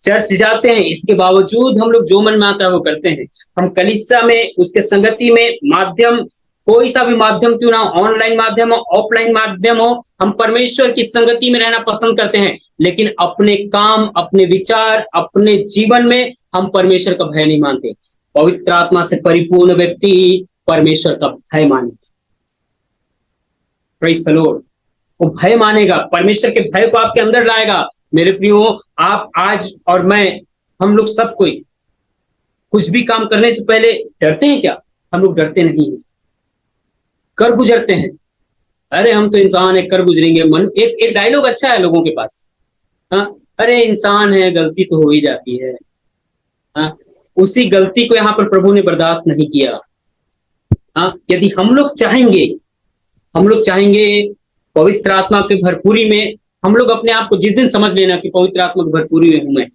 [SPEAKER 1] चर्च जाते हैं, इसके बावजूद हम लोग जो मन में आता है वो करते हैं। हम कलीसिया में, उसके संगति में, माध्यम कोई सा भी माध्यम क्यों ना हो, ऑनलाइन माध्यम हो, ऑफलाइन माध्यम हो, हम परमेश्वर की संगति में रहना पसंद करते हैं। लेकिन अपने काम, अपने विचार, अपने जीवन में हम परमेश्वर का भय नहीं मानते। पवित्र आत्मा से परिपूर्ण व्यक्ति परमेश्वर का भय मानेगा। Praise the Lord. वो भय मानेगा, परमेश्वर के भय को आपके अंदर लाएगा। मेरे प्रियो, आप आज और मैं, हम लोग सब कोई कुछ भी काम करने से पहले डरते हैं क्या? हम लोग डरते नहीं हैं, कर गुजरते हैं। अरे हम तो इंसान है, कर गुजरेंगे। मन एक डायलॉग अच्छा है लोगों के पास, हाँ, अरे इंसान है, गलती तो हो ही जाती है। हाँ, उसी गलती को यहाँ पर प्रभु ने बर्दाश्त नहीं किया। हाँ, यदि हम लोग चाहेंगे पवित्र आत्मा की भरपूरी में, हम लोग अपने आप को जिस दिन समझ लेना कि पवित्र आत्मा की भरपूरी में हूं मैं,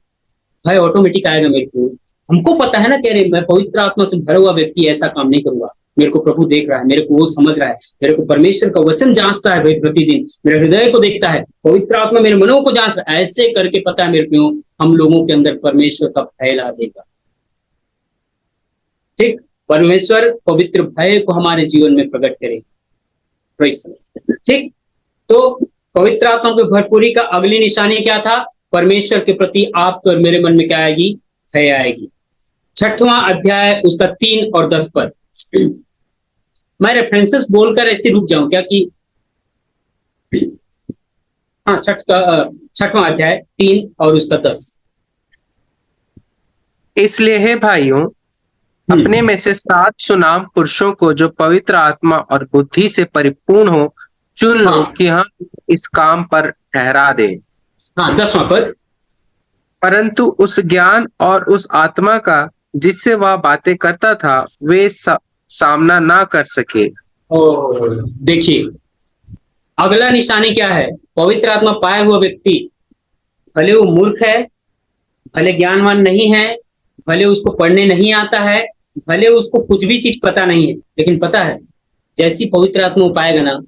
[SPEAKER 1] भय ऑटोमेटिक आएगा मेरे को। हमको पता है ना, कह रहे मैं पवित्र आत्मा से भरा हुआ व्यक्ति ऐसा काम नहीं करूंगा। मेरे को प्रभु देख रहा है, मेरे को वो समझ रहा है, मेरे को परमेश्वर का वचन जांचता है भाई, प्रतिदिन मेरे हृदय को देखता है, पवित्र आत्मा मेरे मनों को जांच रहा है। ऐसे करके पता है मेरे को, हम लोगों के अंदर परमेश्वर का भय ला देगा। ठीक, परमेश्वर पवित्र भय को हमारे जीवन में प्रकट करेगा। ठीक, तो पवित्र आत्मा की भरपूरी का अगली निशानी क्या था? परमेश्वर के प्रति आपके और मेरे मन में क्या आएगी? भय आएगी। 6वां अध्याय, उसका 3 और 10 पद। मैं रेफरेंसेस बोलकर ऐसे रुक जाऊं क्या कि हाँ, 6वां अध्याय 3 और उसका 10।
[SPEAKER 2] इसलिए हे भाइयों, अपने में से 7 सुनाम पुरुषों को जो पवित्र आत्मा और बुद्धि से परिपूर्ण हो चुन लो, कि हम इस काम पर ठहरा दे।
[SPEAKER 1] हाँ, 10वां पद।
[SPEAKER 2] परंतु उस ज्ञान और उस आत्मा का जिससे वह बातें करता था, वे सामना ना कर सके।
[SPEAKER 1] देखिए, अगला निशानी क्या है? पवित्र आत्मा पाया हुआ व्यक्ति, भले वो मूर्ख है, भले ज्ञानवान नहीं है, भले उसको पढ़ने नहीं आता है, भले उसको कुछ भी चीज पता नहीं है, लेकिन पता है जैसी पवित्र आत्मा पाएगा ना,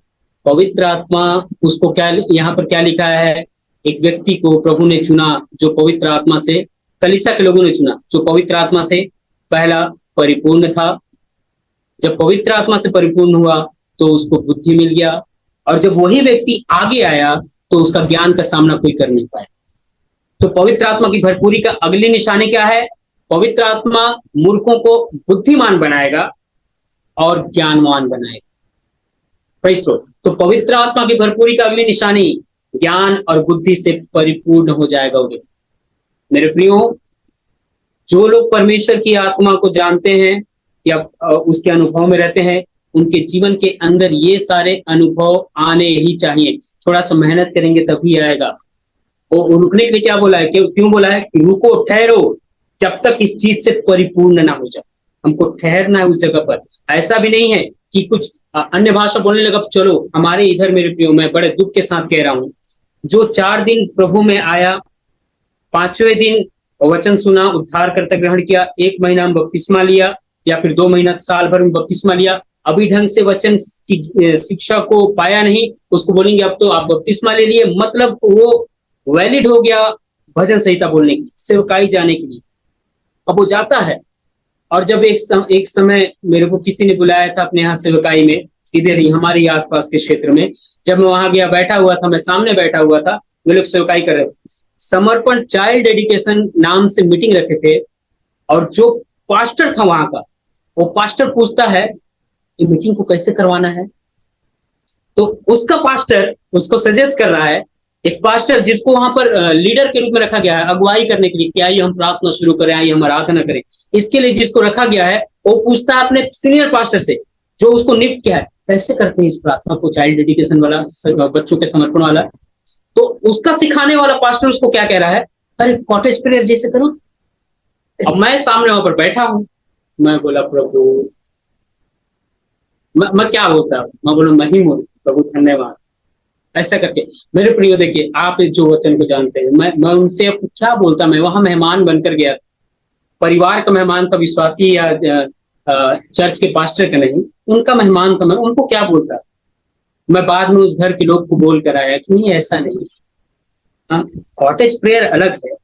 [SPEAKER 1] पवित्र आत्मा उसको क्या, यहाँ पर क्या लिखा है? एक व्यक्ति को प्रभु ने चुना जो पवित्र आत्मा से, कलीसिया के लोगों ने चुना जो पवित्र आत्मा से पहला परिपूर्ण था। जब पवित्र आत्मा से परिपूर्ण हुआ तो उसको बुद्धि मिल गया, और जब वही व्यक्ति आगे आया तो उसका ज्ञान का सामना कोई कर नहीं पाया। तो पवित्र आत्मा की भरपूरी का अगली निशानी क्या है? पवित्र आत्मा मूर्खों को बुद्धिमान बनाएगा और ज्ञानवान बनाएगा। Praise the Lord. तो पवित्र आत्मा की भरपूरी का अगली निशानी ज्ञान और बुद्धि से परिपूर्ण हो जाएगा वो। मेरे प्रियो, जो लोग परमेश्वर की आत्मा को जानते हैं या उसके अनुभव में रहते हैं, उनके जीवन के अंदर ये सारे अनुभव आने ही चाहिए। थोड़ा सा मेहनत करेंगे तभी आएगा। और रुकने के लिए क्या बोला है? क्यों बोला है? कि रुको, ठहरो, जब तक इस चीज से परिपूर्ण ना हो जाए। हमको ठहरना है उस जगह पर। ऐसा भी नहीं है कि कुछ अन्य भाषा बोलने लगा चलो। हमारे इधर मेरे प्रियो, मैं बड़े दुख के साथ कह रहा हूं, जो 4 दिन प्रभु में आया, 5वें दिन वचन सुना, उद्धारकर्ता ग्रहण किया, 1 महीना में बपतिस्मा लिया या फिर 2 महीना, साल भर में बपतिस्मा लिया, अभी ढंग से वचन की शिक्षा को पाया नहीं, उसको बोलेंगे अब तो आप बपतिस्मा ले लिए, मतलब वो वैलिड हो गया भजन संहिता बोलने की, सेवकाई जाने के लिए। अब वो जाता है, और जब एक समय मेरे को किसी ने बुलाया था अपने यहाँ सेवकाई में, इधर ही हमारे ही आसपास के क्षेत्र में, जब मैं वहां गया, बैठा हुआ था, मैं सामने बैठा हुआ था, वे लोग सेवकाई कर रहे थे, समर्पण चाइल्ड डेडिकेशन नाम से मीटिंग रखे थे, और जो पास्टर था वहां का, वो पास्टर पूछता है ये मीटिंग को कैसे करवाना है, तो उसका पास्टर उसको सजेस्ट कर रहा है, एक पास्टर जिसको वहां पर लीडर के रूप में रखा गया है, अगुवाई करने के लिए, कि आइए हम प्रार्थना शुरू करें, आइए हम आराधना करें, इसके लिए जिसको रखा गया है, वो पूछता है अपने सीनियर पास्टर से, जो उसको नियुक्त किया है, कैसे करते हैं इस प्रार्थना को, चाइल्ड डेडिकेशन वाला, बच्चों के समर्पण वाला। तो उसका सिखाने वाला पास्टर उसको क्या कह रहा है, अरे कॉटेज प्रेयर जैसे करो। अब मैं सामने वहां पर बैठा हूं, मैं बोला प्रभु, मैं क्या बोलता हूँ, मैं बोला महिम हो प्रभु, धन्यवाद, ऐसा करके। मेरे प्रियो देखिए, आप जो वचन को जानते हैं, मैं उनसे अब क्या बोलता, मैं वहां मेहमान बनकर गया, परिवार का मेहमान था, विश्वासी या चर्च के पास्टर का नहीं, उनका मेहमान था, मैं उनको क्या बोलता। मैं बाद में उस घर के लोग को बोल कर आया कि नहीं, ऐसा नहीं है, कॉटेज प्रेयर अलग है,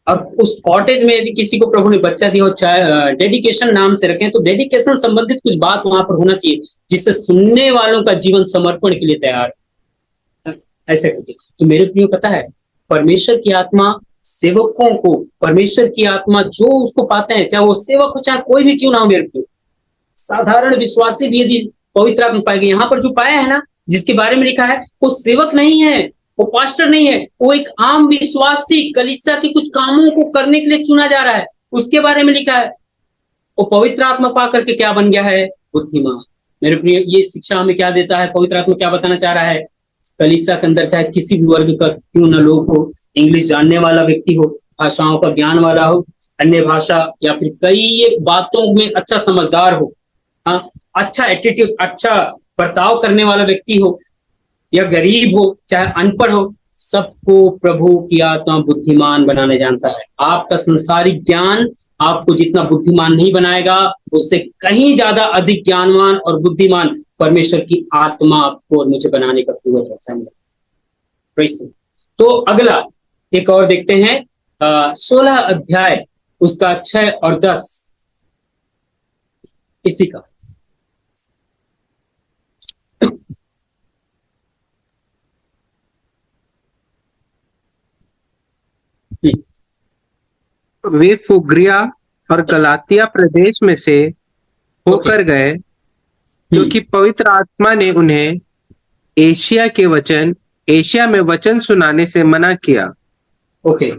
[SPEAKER 1] और उस कॉटेज में यदि किसी को प्रभु ने बच्चा दिया हो, चाहे डेडिकेशन नाम से रखें, तो डेडिकेशन संबंधित कुछ बात वहां पर होना चाहिए, जिससे सुनने वालों का जीवन समर्पण के लिए तैयार है, ऐसे करके। तो मेरे प्रियो, पता है, परमेश्वर की आत्मा सेवकों को, परमेश्वर की आत्मा जो उसको पाते हैं, चाहे वो सेवक हो, चाहे कोई भी क्यों ना हो, मेरे प्रियो, साधारण विश्वासी भी यदि पवित्र आत्मा पाएंगे, यहाँ पर जो पाया है ना, जिसके बारे में लिखा है, वो सेवक नहीं है, वो पास्टर नहीं है, वो एक आम विश्वासी कलीसिया के कुछ कामों को करने के लिए चुना जा रहा है, उसके बारे में लिखा है। वो पवित्र आत्मा पा करके क्या बन गया है, बुद्धिमान। मेरे प्रिय, ये शिक्षा हमें क्या देता है, पवित्र आत्मा क्या बताना चाह रहा है, कलीसिया के अंदर चाहे किसी भी वर्ग का क्यों न लोग हो, इंग्लिश जानने वाला व्यक्ति हो, भाषाओं का ज्ञान वाला हो, अन्य भाषा या फिर कई एक बातों में अच्छा समझदार हो, अच्छा एटीट्यूड, अच्छा बर्ताव करने वाला व्यक्ति हो, या गरीब हो, चाहे अनपढ़ हो, सबको प्रभु की आत्मा बुद्धिमान बनाने जानता है। आपका संसारिक ज्ञान आपको जितना बुद्धिमान नहीं बनाएगा, उससे कहीं ज्यादा अधिक ज्ञानवान और बुद्धिमान परमेश्वर की आत्मा आपको और मुझे बनाने का पूरा रखता है। तो अगला एक और देखते हैं, 16 अध्याय उसका 6 और 10 इसी का।
[SPEAKER 2] वे फुग्रिया और गलातिया प्रदेश में से होकर गए, क्योंकि पवित्र आत्मा ने उन्हें एशिया में वचन सुनाने से मना किया।
[SPEAKER 1] ओके।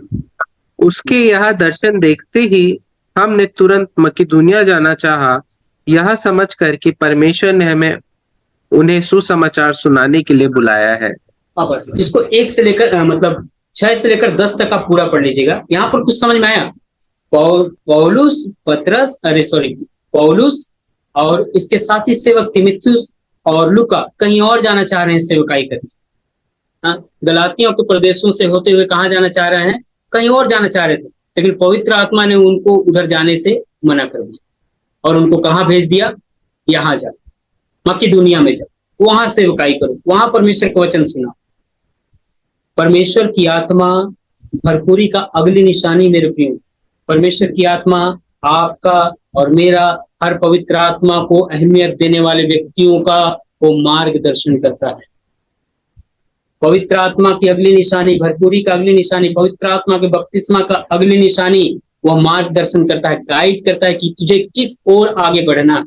[SPEAKER 2] उसके यह दर्शन देखते ही हमने तुरंत मकिदुनिया जाना चाहा, यह समझकर कि परमेश्वर ने हमें उन्हें सुसमाचार सुनाने के लिए बुलाया है।
[SPEAKER 1] बस इसको 1 से लेकर मतलब 6 से लेकर 10 तक आप पूरा पढ़ लीजिएगा। यहाँ पर कुछ समझ में आया? पौलुस और इसके साथ ही सेवक तीमुथियुस और लूका कहीं और जाना चाह रहे हैं सेवकाई करने। गलातियों के प्रदेशों से होते हुए कहाँ जाना चाह रहे हैं? कहीं और जाना चाह रहे थे, लेकिन पवित्र आत्मा ने उनको उधर जाने से मना कर दिया और उनको कहाँ भेज दिया? यहाँ जा, मकिदुनिया में जाओ, वहां सेवकाई करो, वहां परमेश्वर का वचन सुना। परमेश्वर की आत्मा भरपूरी का अगली निशानी मेरे प्रिय, परमेश्वर की आत्मा आपका और मेरा, हर पवित्र आत्मा को अहमियत देने वाले व्यक्तियों का वो मार्गदर्शन करता है। पवित्र आत्मा की अगली निशानी, भरपूरी का अगली निशानी, पवित्र आत्मा के बपतिस्मा का अगली निशानी, वह मार्गदर्शन करता है, गाइड करता है कि तुझे किस ओर आगे बढ़ना है,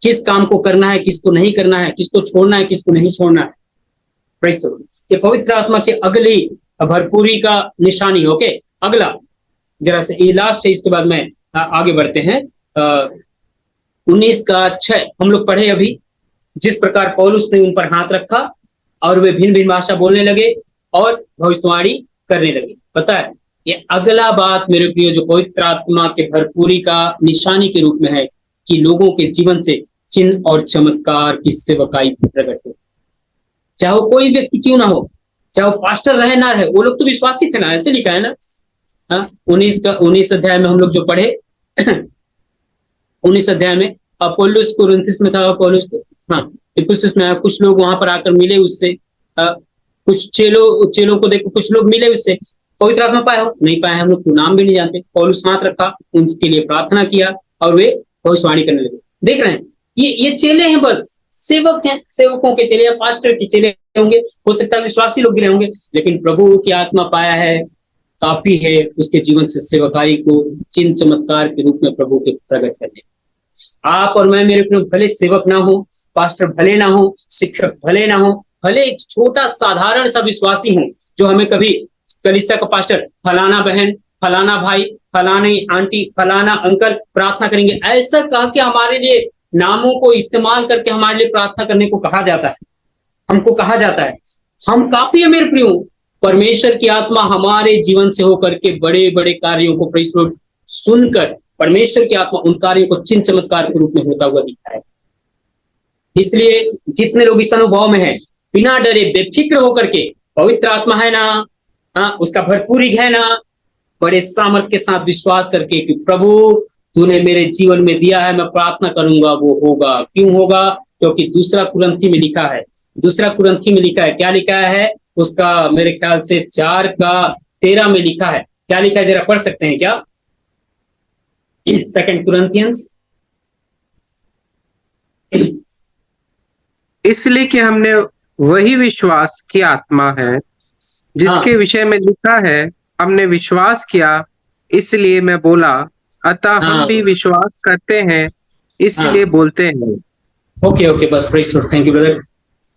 [SPEAKER 1] किस काम को करना है, किसको नहीं करना है, किसको छोड़ना है, किसको नहीं छोड़ना है। Praise the Lord. ये पवित्र आत्मा की अगली भरपूरी का निशानी। ओके, अगला जरा से, ये लास्ट है, इसके बाद में आगे बढ़ते हैं। 19 का 6 हम लोग पढ़े अभी, जिस प्रकार पौलुस ने उन पर हाथ रखा और वे भिन्न भिन्न भाषा बोलने लगे और भविष्यवाणी करने लगे। पता है, ये अगला बात मेरे प्रियो जो पवित्र आत्मा के भरपूरी का निशानी के रूप में है कि लोगों के जीवन से चिन्ह और चमत्कार की सेवकाई प्रकट हो, चाहे वो कोई व्यक्ति क्यों ना हो, चाहे वो पास्टर रहे ना रहे, वो लोग तो विश्वासी थे ना, ऐसे लिखा है ना। 19 अध्याय में हम लोग जो पढ़े 19 अध्याय में अपोलोस कुरिन्थिस में था, अपोलोस हाँ इफिसुस में कुछ लोग वहां पर आकर मिले उससे, कुछ चेलों को देखो कुछ लोग मिले उससे, पवित्र आत्मा पाए हो नहीं पाए, हम लोग नाम भी नहीं जानते। पौलुस हाथ रखा, उनके लिए प्रार्थना किया और वे भविष्यवाणी करने लगे। देख रहे हैं ये चेले हैं, बस सेवक हैं, सेवकों के चेले या पास्टर के चेले होंगे, हो सकता है विश्वासी लोग भी होंगे, लेकिन प्रभु की आत्मा पाया है काफी है उसके जीवन से सेवकाई को चिन्ह चमत्कार के रूप में प्रभु के प्रकट करने। आप और मैं मेरे भले सेवक ना हो, पास्टर भले ना हो, शिक्षक भले ना हो, भले एक छोटा साधारण सा विश्वासी हो जो हमें कभी कलीसिया का पास्टर फलाना बहन, फलाना भाई, फलानी आंटी, फलाना अंकल प्रार्थना करेंगे ऐसा कह के हमारे लिए नामों को इस्तेमाल करके हमारे लिए प्रार्थना करने को कहा जाता है, हमको कहा जाता है। हम काफी है मेरे प्रियो, परमेश्वर की आत्मा हमारे जीवन से होकर के बड़े बड़े कार्यों को सुनकर परमेश्वर की आत्मा उन कार्यों को चिन्ह चमत्कार के रूप में होता हुआ दिखता है। इसलिए जितने लोग इस अनुभव में हैं, बिना डरे बेफिक्र होकर के पवित्र आत्मा है ना, उसका भरपूरी है ना, बड़े सामर्थ के साथ विश्वास करके कि प्रभु तूने मेरे जीवन में दिया है, मैं प्रार्थना करूंगा वो होगा। क्यों होगा? क्योंकि दूसरा कुरिन्थी में लिखा है, दूसरा कुरिन्थी में लिखा है, क्या लिखा है उसका मेरे ख्याल से 4:13 में लिखा है। क्या लिखा है जरा पढ़ सकते हैं क्या? 2 कुरिन्थियंस।
[SPEAKER 2] इसलिए कि हमने वही विश्वास की आत्मा है जिसके विषय में लिखा है, हमने विश्वास किया इसलिए मैं बोला, अतः हम भी विश्वास करते हैं इसलिए बोलते हैं।
[SPEAKER 1] ओके बस praise Lord, thank you brother.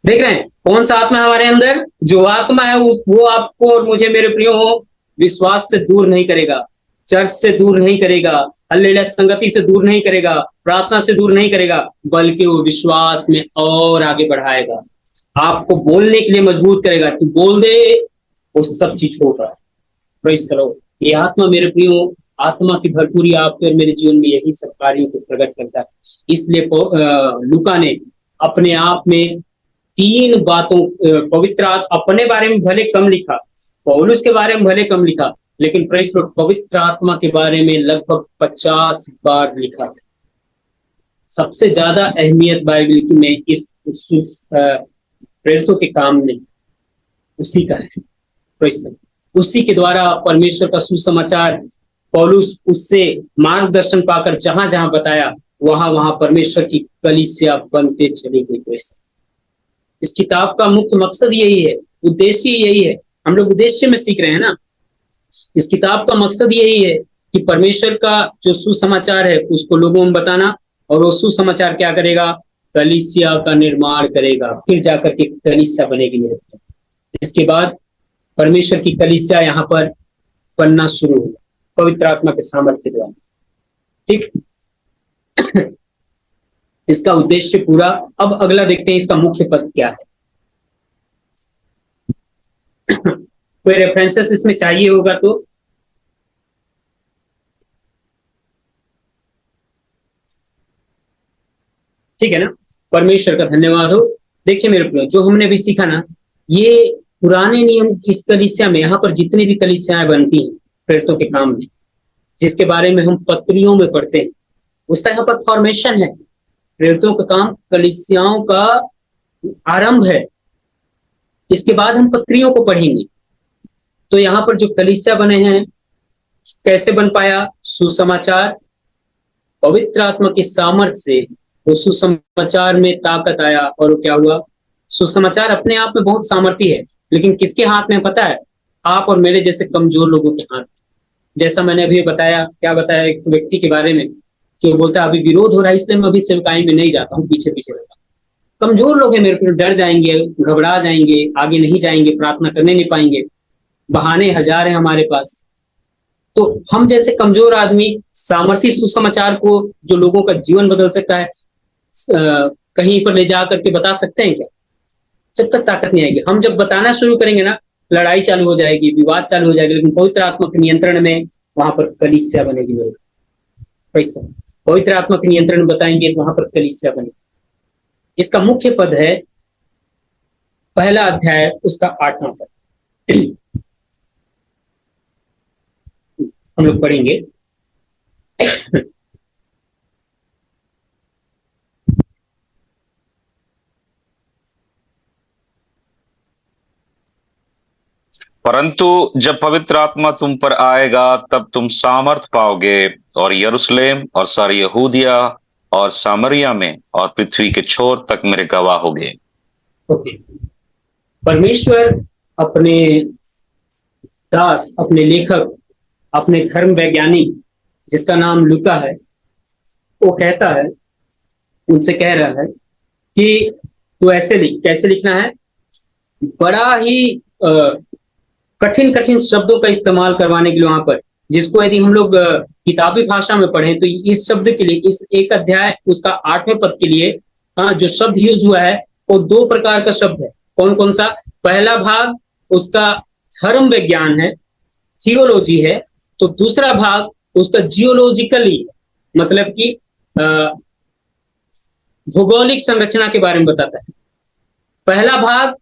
[SPEAKER 1] देख रहे हैं कौन सा आत्मा है हमारे अंदर? जो आत्मा है वो आपको और मुझे मेरे प्रियो हो विश्वास से दूर नहीं करेगा, चर्च से दूर नहीं करेगा, हल्लेलुया संगति से दूर नहीं करेगा, प्रार्थना से दूर नहीं करेगा, बल्कि वो विश्वास में और आगे बढ़ाएगा, आपको बोलने के लिए मजबूत करेगा। तू बोल दे, वो सब चीज होगा। Praise the Lord. ये आत्मा मेरे प्रियो, आत्मा की भरपूरी आपके और मेरे जीवन में यही सब कार्यों को प्रकट करता है। इसलिए लूका ने अपने आप में 3 बातों, पवित्र अपने बारे में भले कम लिखा, पौलुस के बारे में भले कम लिखा, लेकिन प्रेज द लॉर्ड पवित्र आत्मा के बारे में लगभग 50 बार लिखा है। सबसे ज्यादा अहमियत बाइबल में इस प्रेरितों के काम में उसी का है। Praise the Lord. उसी के द्वारा परमेश्वर का सुसमाचार पौलुस उससे मार्गदर्शन पाकर जहां जहां बताया वहां वहां परमेश्वर की कलीसिया बनते चली गई। इस किताब का मुख्य मकसद यही है, उद्देश्य यही है। हम लोग उद्देश्य में सीख रहे हैं ना। इस किताब का मकसद यही है कि परमेश्वर का जो सुसमाचार है उसको लोगों में बताना, और वो सुसमाचार क्या करेगा? कलीसिया का निर्माण करेगा, फिर जाकर के कलीसिया बनेगी मेरे। इसके बाद परमेश्वर की कलीसिया यहाँ पर बनना शुरू होगा पवित्र आत्मा के सामर्थ्य के द्वारा। ठीक इसका उद्देश्य पूरा। अब अगला देखते हैं इसका मुख्य पद क्या है। कोई रेफरेंसेस इसमें चाहिए होगा तो ठीक है ना। परमेश्वर का धन्यवाद हो। देखिए मेरे प्रियो, जो हमने भी सीखा ना, ये पुराने नियम इस कलीसिया में, यहाँ पर जितनी भी कलीसियाएं बनती हैं प्रेरितों के काम में, जिसके बारे में हम पत्रियों में पढ़ते हैं, उसका यहाँ पर फॉर्मेशन है। प्रेरितों का काम कलीसियाओं का आरंभ है। इसके बाद हम पत्रियों को पढ़ेंगे। तो यहाँ पर जो कलीसिया बने हैं, कैसे बन पाया? सुसमाचार, पवित्र आत्मा की सामर्थ्य से वो सुसमाचार में ताकत आया। और क्या हुआ? सुसमाचार अपने आप में बहुत सामर्थ्य है, लेकिन किसके हाथ में पता है? आप और मेरे जैसे कमजोर लोगों के हाथ। जैसा मैंने अभी बताया, क्या बताया एक व्यक्ति के बारे में कि वो बोलता है अभी विरोध हो रहा है इसलिए मैं अभी सेवकाई में नहीं जाता हूँ, पीछे पीछे रहता हूँ। कमजोर लोग हैं मेरे को, डर जाएंगे, घबरा जाएंगे, आगे नहीं जाएंगे, प्रार्थना करने नहीं पाएंगे, बहाने हजार है हमारे पास। तो हम जैसे कमजोर आदमी सामर्थ्य सुसमाचार को, जो लोगों का जीवन बदल सकता है, कहीं पर ले जा करके बता सकते हैं क्या? जब तक ताकत नहीं आएगी। हम जब बताना शुरू करेंगे ना, लड़ाई चालू हो जाएगी, विवाद चालू हो जाएगी। लेकिन पवित्र आत्मा के नियंत्रण में वहां पर कलीसिया बनेगी मेरे। पैसा पवित्र आत्मा के नियंत्रण में बताएंगे तो वहां पर कलीसिया बनेगी। इसका मुख्य पद है पहला अध्याय उसका 8वां पद। हम लोग पढ़ेंगे।
[SPEAKER 5] परंतु जब पवित्र आत्मा तुम पर आएगा तब तुम सामर्थ पाओगे और यरूशलेम और सारी यहूदिया और सामरिया में और पृथ्वी के छोर तक मेरे गवाह होगे।
[SPEAKER 1] ओके, परमेश्वर अपने दास, अपने लेखक, अपने धर्म वैज्ञानिक जिसका नाम लूका है, वो कहता है, उनसे कह रहा है कि तू ऐसे लिख। कैसे लिखना है? बड़ा ही कठिन कठिन शब्दों का इस्तेमाल करवाने के लिए वहां पर, जिसको यदि हम लोग किताबी भाषा में पढ़ें तो इस शब्द के लिए, इस एक अध्याय उसका 8वें पद के लिए जो शब्द यूज हुआ है वो 2 प्रकार का शब्द है। कौन कौन सा? पहला भाग उसका धर्म विज्ञान है, थियोलॉजी है, तो दूसरा भाग उसका जियोलॉजिकली है, मतलब कि भौगोलिक संरचना के बारे में बताता है। पहला भाग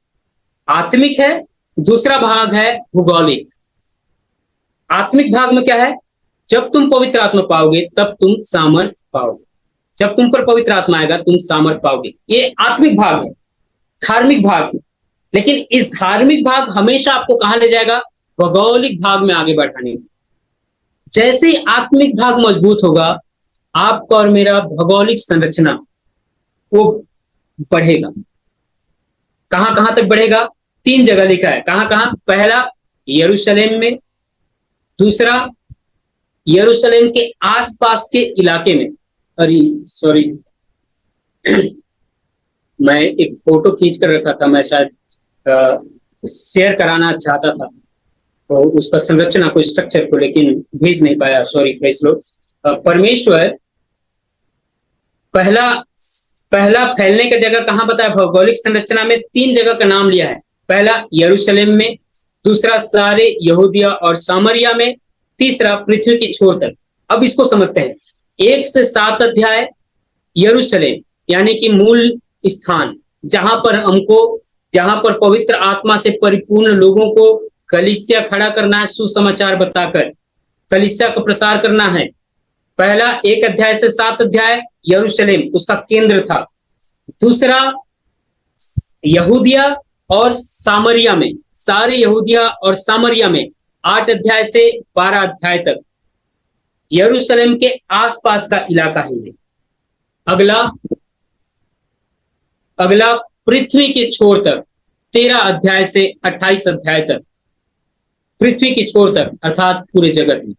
[SPEAKER 1] आत्मिक है, दूसरा भाग है भौगोलिक। आत्मिक भाग में क्या है? जब तुम पवित्र आत्मा पाओगे तब तुम सामर्थ पाओगे। जब तुम पर पवित्र आत्मा आएगा तुम सामर्थ पाओगे। ये आत्मिक भाग है, धार्मिक भाग है। लेकिन इस धार्मिक भाग हमेशा आपको कहां ले जाएगा? भौगोलिक भाग में आगे बढ़ाने में। जैसे ही आत्मिक भाग मजबूत होगा, आपका और मेरा भौगोलिक संरचना वो बढ़ेगा। कहां कहां तक बढ़ेगा? 3 जगह लिखा है। कहां कहां? पहला यरूशलेम में, दूसरा यरूशलेम के आसपास के इलाके में। अरे सॉरी, मैं एक फोटो खींच कर रखा था, मैं शायद शेयर कराना चाहता था तो उसका संरचना को, स्ट्रक्चर को, लेकिन भेज नहीं पाया। सॉरी प्रेस लो। परमेश्वर पहला फैलने का जगह कहां बताया? भौगोलिक संरचना में 3 जगह का नाम लिया है। पहला यरूशलेम में, दूसरा सारे यहूदिया और सामरिया में, तीसरा पृथ्वी की छोर तक। अब इसको समझते हैं। 1 से 7 अध्याय यरूशलेम यानी कि मूल स्थान, जहां पर पवित्र आत्मा से परिपूर्ण लोगों को कलीसिया खड़ा करना है, सुसमाचार बताकर कलीसिया को प्रसार करना है। पहला 1 अध्याय से 7 अध्याय यरूशलेम उसका केंद्र था। दूसरा यहूदिया और सामरिया में, सारे यहूदिया और सामरिया में 8 अध्याय से 12 अध्याय तक यरूशलेम के आसपास का इलाका है ये। अगला पृथ्वी के छोर तक 13 अध्याय से 28 अध्याय तक, पृथ्वी की छोर तक अर्थात पूरे जगत में।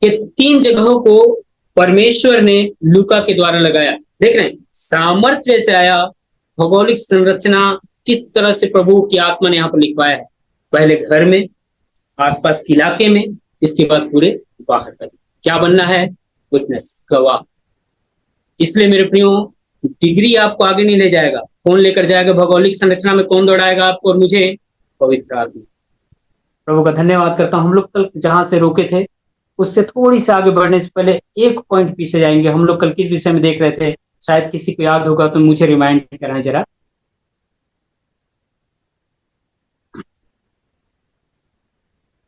[SPEAKER 1] ये 3 जगहों को परमेश्वर ने लूका के द्वारा लगाया। देख रहे हैं सामर्थ्य जैसे आया, भौगोलिक संरचना किस तरह से प्रभु की आत्मा ने यहाँ पर लिखवाया है। पहले घर में, आसपास के इलाके में, इसके बाद पूरे बाहर तक। क्या बनना है? विटनेस, गवाह। इसलिए मेरे प्रियो, डिग्री आपको आगे नहीं ले जाएगा। कौन लेकर जाएगा भौगोलिक संरचना में? कौन दौड़ाएगा आपको और मुझे? पवित्र आत्मा। प्रभु का धन्यवाद करता हूं। हम लोग कल जहां से रोके थे उससे थोड़ी सी आगे बढ़ने से पहले एक पॉइंट पीछे जाएंगे। हम लोग कल किस विषय में देख रहे थे? शायद किसी को याद होगा तो मुझे रिमाइंड कराएं जरा।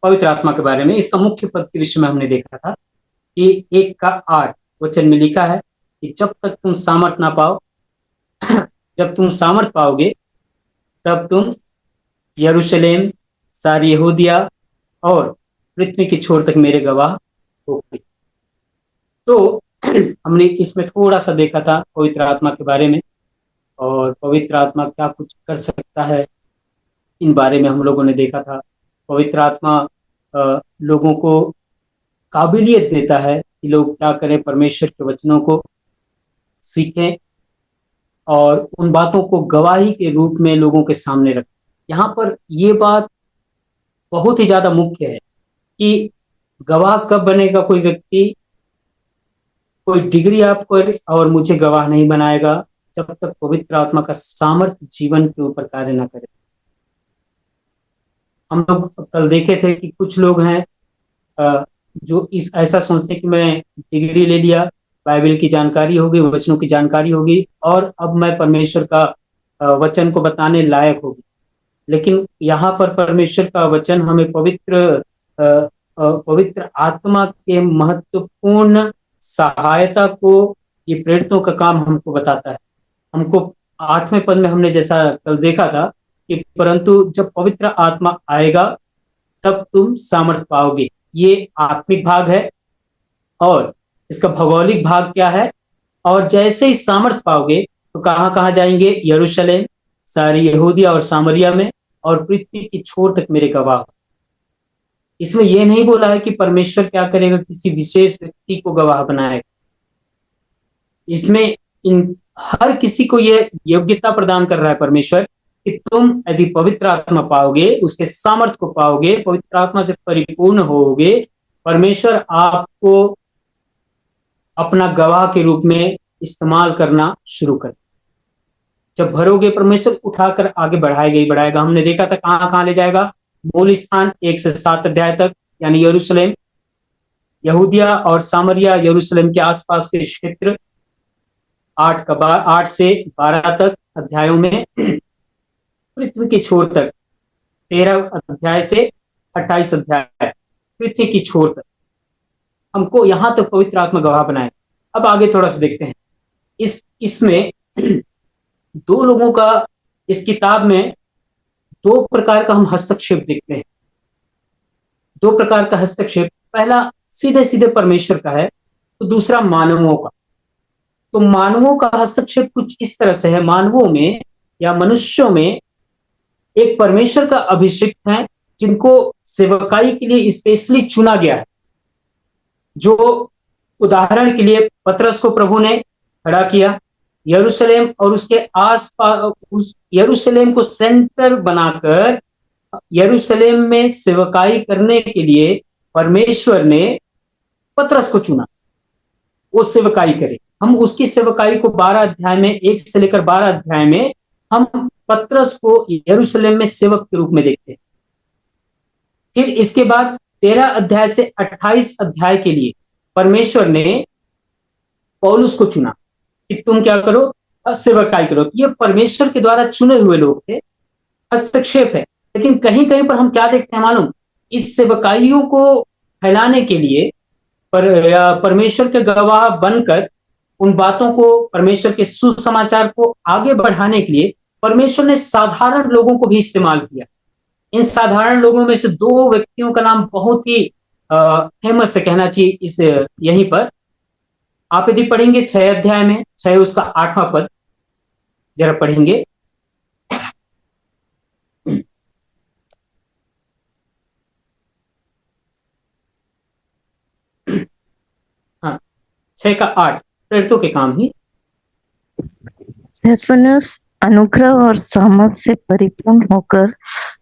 [SPEAKER 1] पवित्र आत्मा के बारे में, इसका मुख्य पद के विषय में हमने देखा था कि 1 का 8 वचन में लिखा है कि जब तक तुम सामर्थ ना पाओ, जब तुम सामर्थ पाओगे तब तुम यरूशलेम, सारी यहूदिया और पृथ्वी की छोर तक मेरे गवाह होगे। तो हमने इसमें थोड़ा सा देखा था पवित्र आत्मा के बारे में, और पवित्र आत्मा क्या कुछ कर सकता है इन बारे में हम लोगों ने देखा था। पवित्र आत्मा लोगों को काबिलियत देता है कि लोग क्या करें, परमेश्वर के वचनों को सीखें और उन बातों को गवाही के रूप में लोगों के सामने रखें। यहाँ पर ये बात बहुत ही ज्यादा मुख्य है कि गवाह कब बनेगा कोई व्यक्ति? कोई डिग्री आपको और मुझे गवाह नहीं बनाएगा जब तक पवित्र आत्मा का सामर्थ्य जीवन के ऊपर कार्य ना करे। हम लोग कल देखे थे कि कुछ लोग हैं जो ऐसा सोचते कि मैं डिग्री ले लिया, बाइबल की जानकारी होगी, वचनों की जानकारी होगी और अब मैं परमेश्वर का वचन को बताने लायक होगी। लेकिन यहाँ पर परमेश्वर का वचन हमें पवित्र आत्मा के महत्वपूर्ण सहायता को ये प्रेरितों का काम हमको बताता है। हमको 8वें पद में हमने जैसा कल देखा था कि परंतु जब पवित्र आत्मा आएगा तब तुम सामर्थ पाओगे। ये आत्मिक भाग है और इसका भौगोलिक भाग क्या है। और जैसे ही सामर्थ पाओगे तो कहां कहां जाएंगे? यरूशलेम, सारी यहूदिया और सामरिया में और पृथ्वी की छोर तक मेरे गवाह। इसमें यह नहीं बोला है कि परमेश्वर क्या करेगा, किसी विशेष व्यक्ति को गवाह बनाएगा। इसमें इन हर किसी को यह योग्यता प्रदान कर रहा है परमेश्वर कि तुम यदि पवित्र आत्मा पाओगे, उसके सामर्थ को पाओगे, पवित्र आत्मा से परिपूर्ण होगे, परमेश्वर आपको अपना गवाह के रूप में इस्तेमाल करना शुरू कर। जब भरोगे परमेश्वर उठाकर आगे बढ़ाएगा। हमने देखा था कहां कहां ले जाएगा। मूल स्थान 1 से 7 अध्याय तक, यानी यरूशलेम, यहूदिया और सामरिया, यरूशलेम के आसपास के क्षेत्र 8 से 12 तक अध्यायों में, पृथ्वी की छोर तक 13 अध्याय से 28 अध्याय, पृथ्वी की छोर तक हमको यहां तक पवित्र आत्मा गवाह बनाए। अब आगे थोड़ा सा देखते हैं। इसमें दो लोगों का, इस किताब में 2 प्रकार का हम हस्तक्षेप देखते हैं। 2 प्रकार का हस्तक्षेप, पहला सीधे सीधे परमेश्वर का है तो दूसरा मानवों का। तो मानवों का हस्तक्षेप कुछ इस तरह से है। मानवों में या मनुष्यों में एक परमेश्वर का अभिषिक्त है जिनको सेवकाई के लिए स्पेशली चुना गया है। जो उदाहरण के लिए पतरस को प्रभु ने खड़ा किया, यरूशलेम और उसके आसपास, यरूशलेम को सेंटर बनाकर यरूशलेम में सेवकाई करने के लिए परमेश्वर ने पतरस को चुना, वो सेवकाई करे। हम उसकी सेवकाई को 12 अध्याय में, 1 से लेकर 12 अध्याय में हम पतरस को यरूशलेम में सेवक के रूप में देखते हैं। फिर इसके बाद 13 अध्याय से 28 अध्याय के लिए परमेश्वर ने पौलुस को चुना कि तुम क्या करो, सेवकाई करो। ये परमेश्वर के द्वारा चुने हुए लोग थे, हस्तक्षेप है। लेकिन कहीं कहीं पर हम क्या देखते हैं मालूम, इस सेवकाइयों को फैलाने के लिए परमेश्वर के गवाह बनकर उन बातों को, परमेश्वर के सुसमाचार को आगे बढ़ाने के लिए परमेश्वर ने साधारण लोगों को भी इस्तेमाल किया। इन साधारण लोगों में से 2 व्यक्तियों का नाम बहुत ही फेमस है, कहना चाहिए इस यहीं पर। आप यदि पढ़ेंगे 6 अध्याय में, 6 उसका 8वां पद जरा पढ़ेंगे। हाँ, 6 का 8, प्रेरितों के काम ही।
[SPEAKER 6] स्टेफनस अनुग्रह और सामर्थ से परिपूर्ण होकर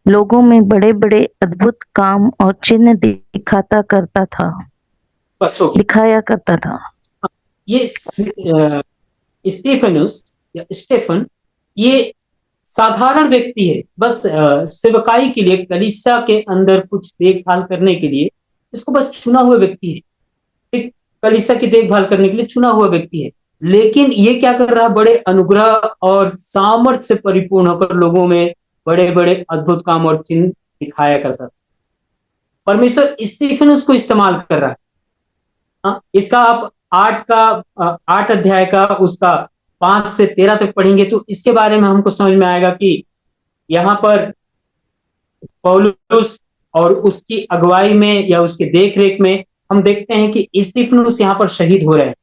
[SPEAKER 6] लोगों में बड़े बड़े अद्भुत काम और चिन्ह दिखाया करता था।
[SPEAKER 1] ये स्टेफन ये साधारण व्यक्ति है, बस सेवकाई के लिए, कलीसिया के अंदर कुछ देखभाल करने के लिए इसको बस चुना हुआ व्यक्ति है। एक कलीसिया की देखभाल करने के लिए चुना हुआ व्यक्ति है। लेकिन ये क्या कर रहा है, बड़े अनुग्रह और सामर्थ्य से परिपूर्ण होकर लोगों में बड़े बड़े अद्भुत काम और चिन्ह दिखाया करता था। परमेश्वर स्टीफनुस को इस्तेमाल कर रहा है। इसका आप 8 अध्याय का उसका 5 से 13 तक पढ़ेंगे तो इसके बारे में हमको समझ में आएगा कि यहाँ पर पौलुस और उसकी अगुवाई में या उसके देखरेख में हम देखते हैं कि स्टीफनुस यहाँ पर शहीद हो रहे हैं।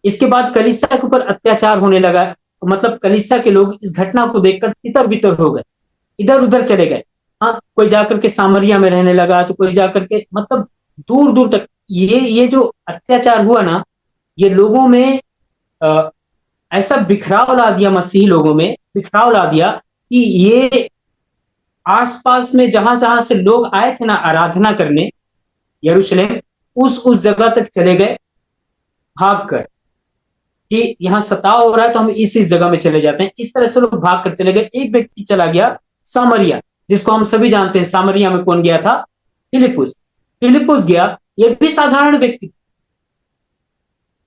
[SPEAKER 1] इसके बाद कलीसिया के ऊपर अत्याचार होने लगा, मतलब कलीसिया के लोग इस घटना को देखकर तितर बितर हो गए, इधर उधर चले गए। हाँ, कोई जाकर के सामरिया में रहने लगा, तो कोई जाकर के, मतलब दूर दूर तक ये जो अत्याचार हुआ ना, ये लोगों में ऐसा बिखराव ला दिया, मसीही लोगों में बिखराव ला दिया कि ये आसपास में जहां जहां से लोग आए थे ना आराधना करने, यरूशलेम, उस जगह तक चले गए भागकर कि यहाँ सताव हो रहा है तो हम इस जगह में चले जाते हैं। इस तरह से लोग भाग कर चले गए। एक व्यक्ति चला गया सामरिया, जिसको हम सभी जानते हैं। सामरिया में कौन गया था? फिलिपुस गया। ये भी साधारण व्यक्ति,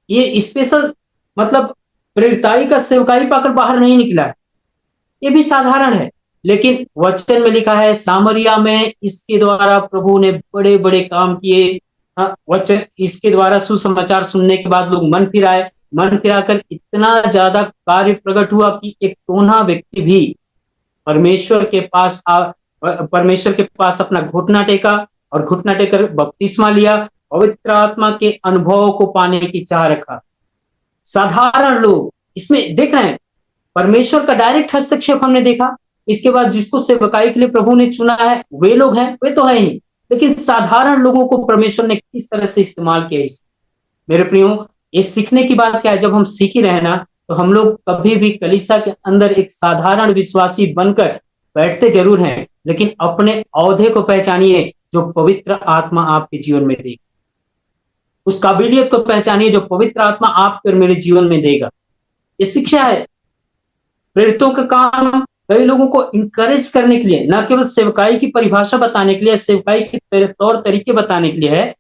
[SPEAKER 1] ये स्पेशल मतलब प्रेरिताई का सेवकाई पाकर बाहर नहीं निकला है, ये भी साधारण है। लेकिन वचन में लिखा है सामरिया में इसके द्वारा प्रभु ने बड़े बड़े काम किए। वचन इसके द्वारा सुसमाचार सुनने के बाद लोग मन फिराए, मन फिराकर इतना ज्यादा कार्य प्रकट हुआ कि एक टोना व्यक्ति भी परमेश्वर के पास अपना घुटना टेका और घुटना टेकर बपतिस्मा लिया, पवित्र आत्मा के अनुभव को पाने की चाह रखा। साधारण लोग इसमें देख रहे हैं, परमेश्वर का डायरेक्ट हस्तक्षेप हमने देखा। इसके बाद जिसको सेवकाई के लिए प्रभु ने चुना है वे लोग हैं, वे तो है ही, लेकिन साधारण लोगों को परमेश्वर ने किस तरह से इस्तेमाल किया। मेरे प्रियो, ये सीखने की बात क्या है, जब हम सीख ही रहे ना तो हम लोग कभी भी कलीसिया के अंदर एक साधारण विश्वासी बनकर बैठते जरूर हैं, लेकिन अपने औहदे को पहचानिए जो पवित्र आत्मा आपके जीवन में देगी। उस काबिलियत को पहचानिए जो पवित्र आत्मा आपके और मेरे जीवन में देगा। ये शिक्षा है। प्रेरितों का काम कई लोगों को इंकरेज करने के लिए, न केवल सेवकाई की परिभाषा बताने के लिए, सेवकाई के तौर तरीके बताने के लिए है,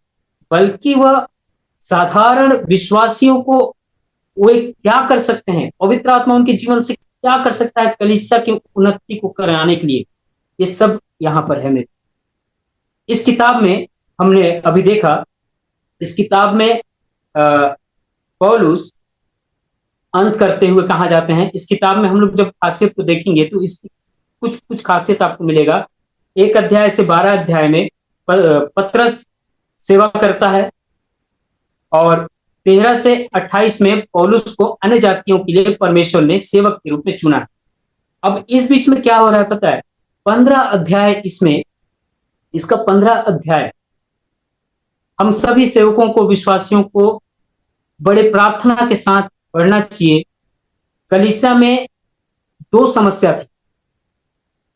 [SPEAKER 1] बल्कि वह साधारण विश्वासियों को वे क्या कर सकते हैं, पवित्र आत्मा उनके जीवन से क्या कर सकता है कलीसिया की उन्नति को कराने के लिए, ये सब यहां पर है। मेरे इस किताब में हमने अभी देखा, इस किताब में पौलुस अंत करते हुए कहा जाते हैं। इस किताब में हम लोग जब खासियत को देखेंगे तो इसकी कुछ खासियत आपको मिलेगा। 1 अध्याय से 12 अध्याय में पत्रस सेवा करता है और 13 से 28 में पौलुस को अन्य जातियों के लिए परमेश्वर ने सेवक के रूप में चुना। अब इस बीच में क्या हो रहा है पता है, 15 अध्याय इसमें, इसका 15 अध्याय हम सभी सेवकों को, विश्वासियों को बड़े प्रार्थना के साथ पढ़ना चाहिए। कलीसिया में 2 समस्या थी,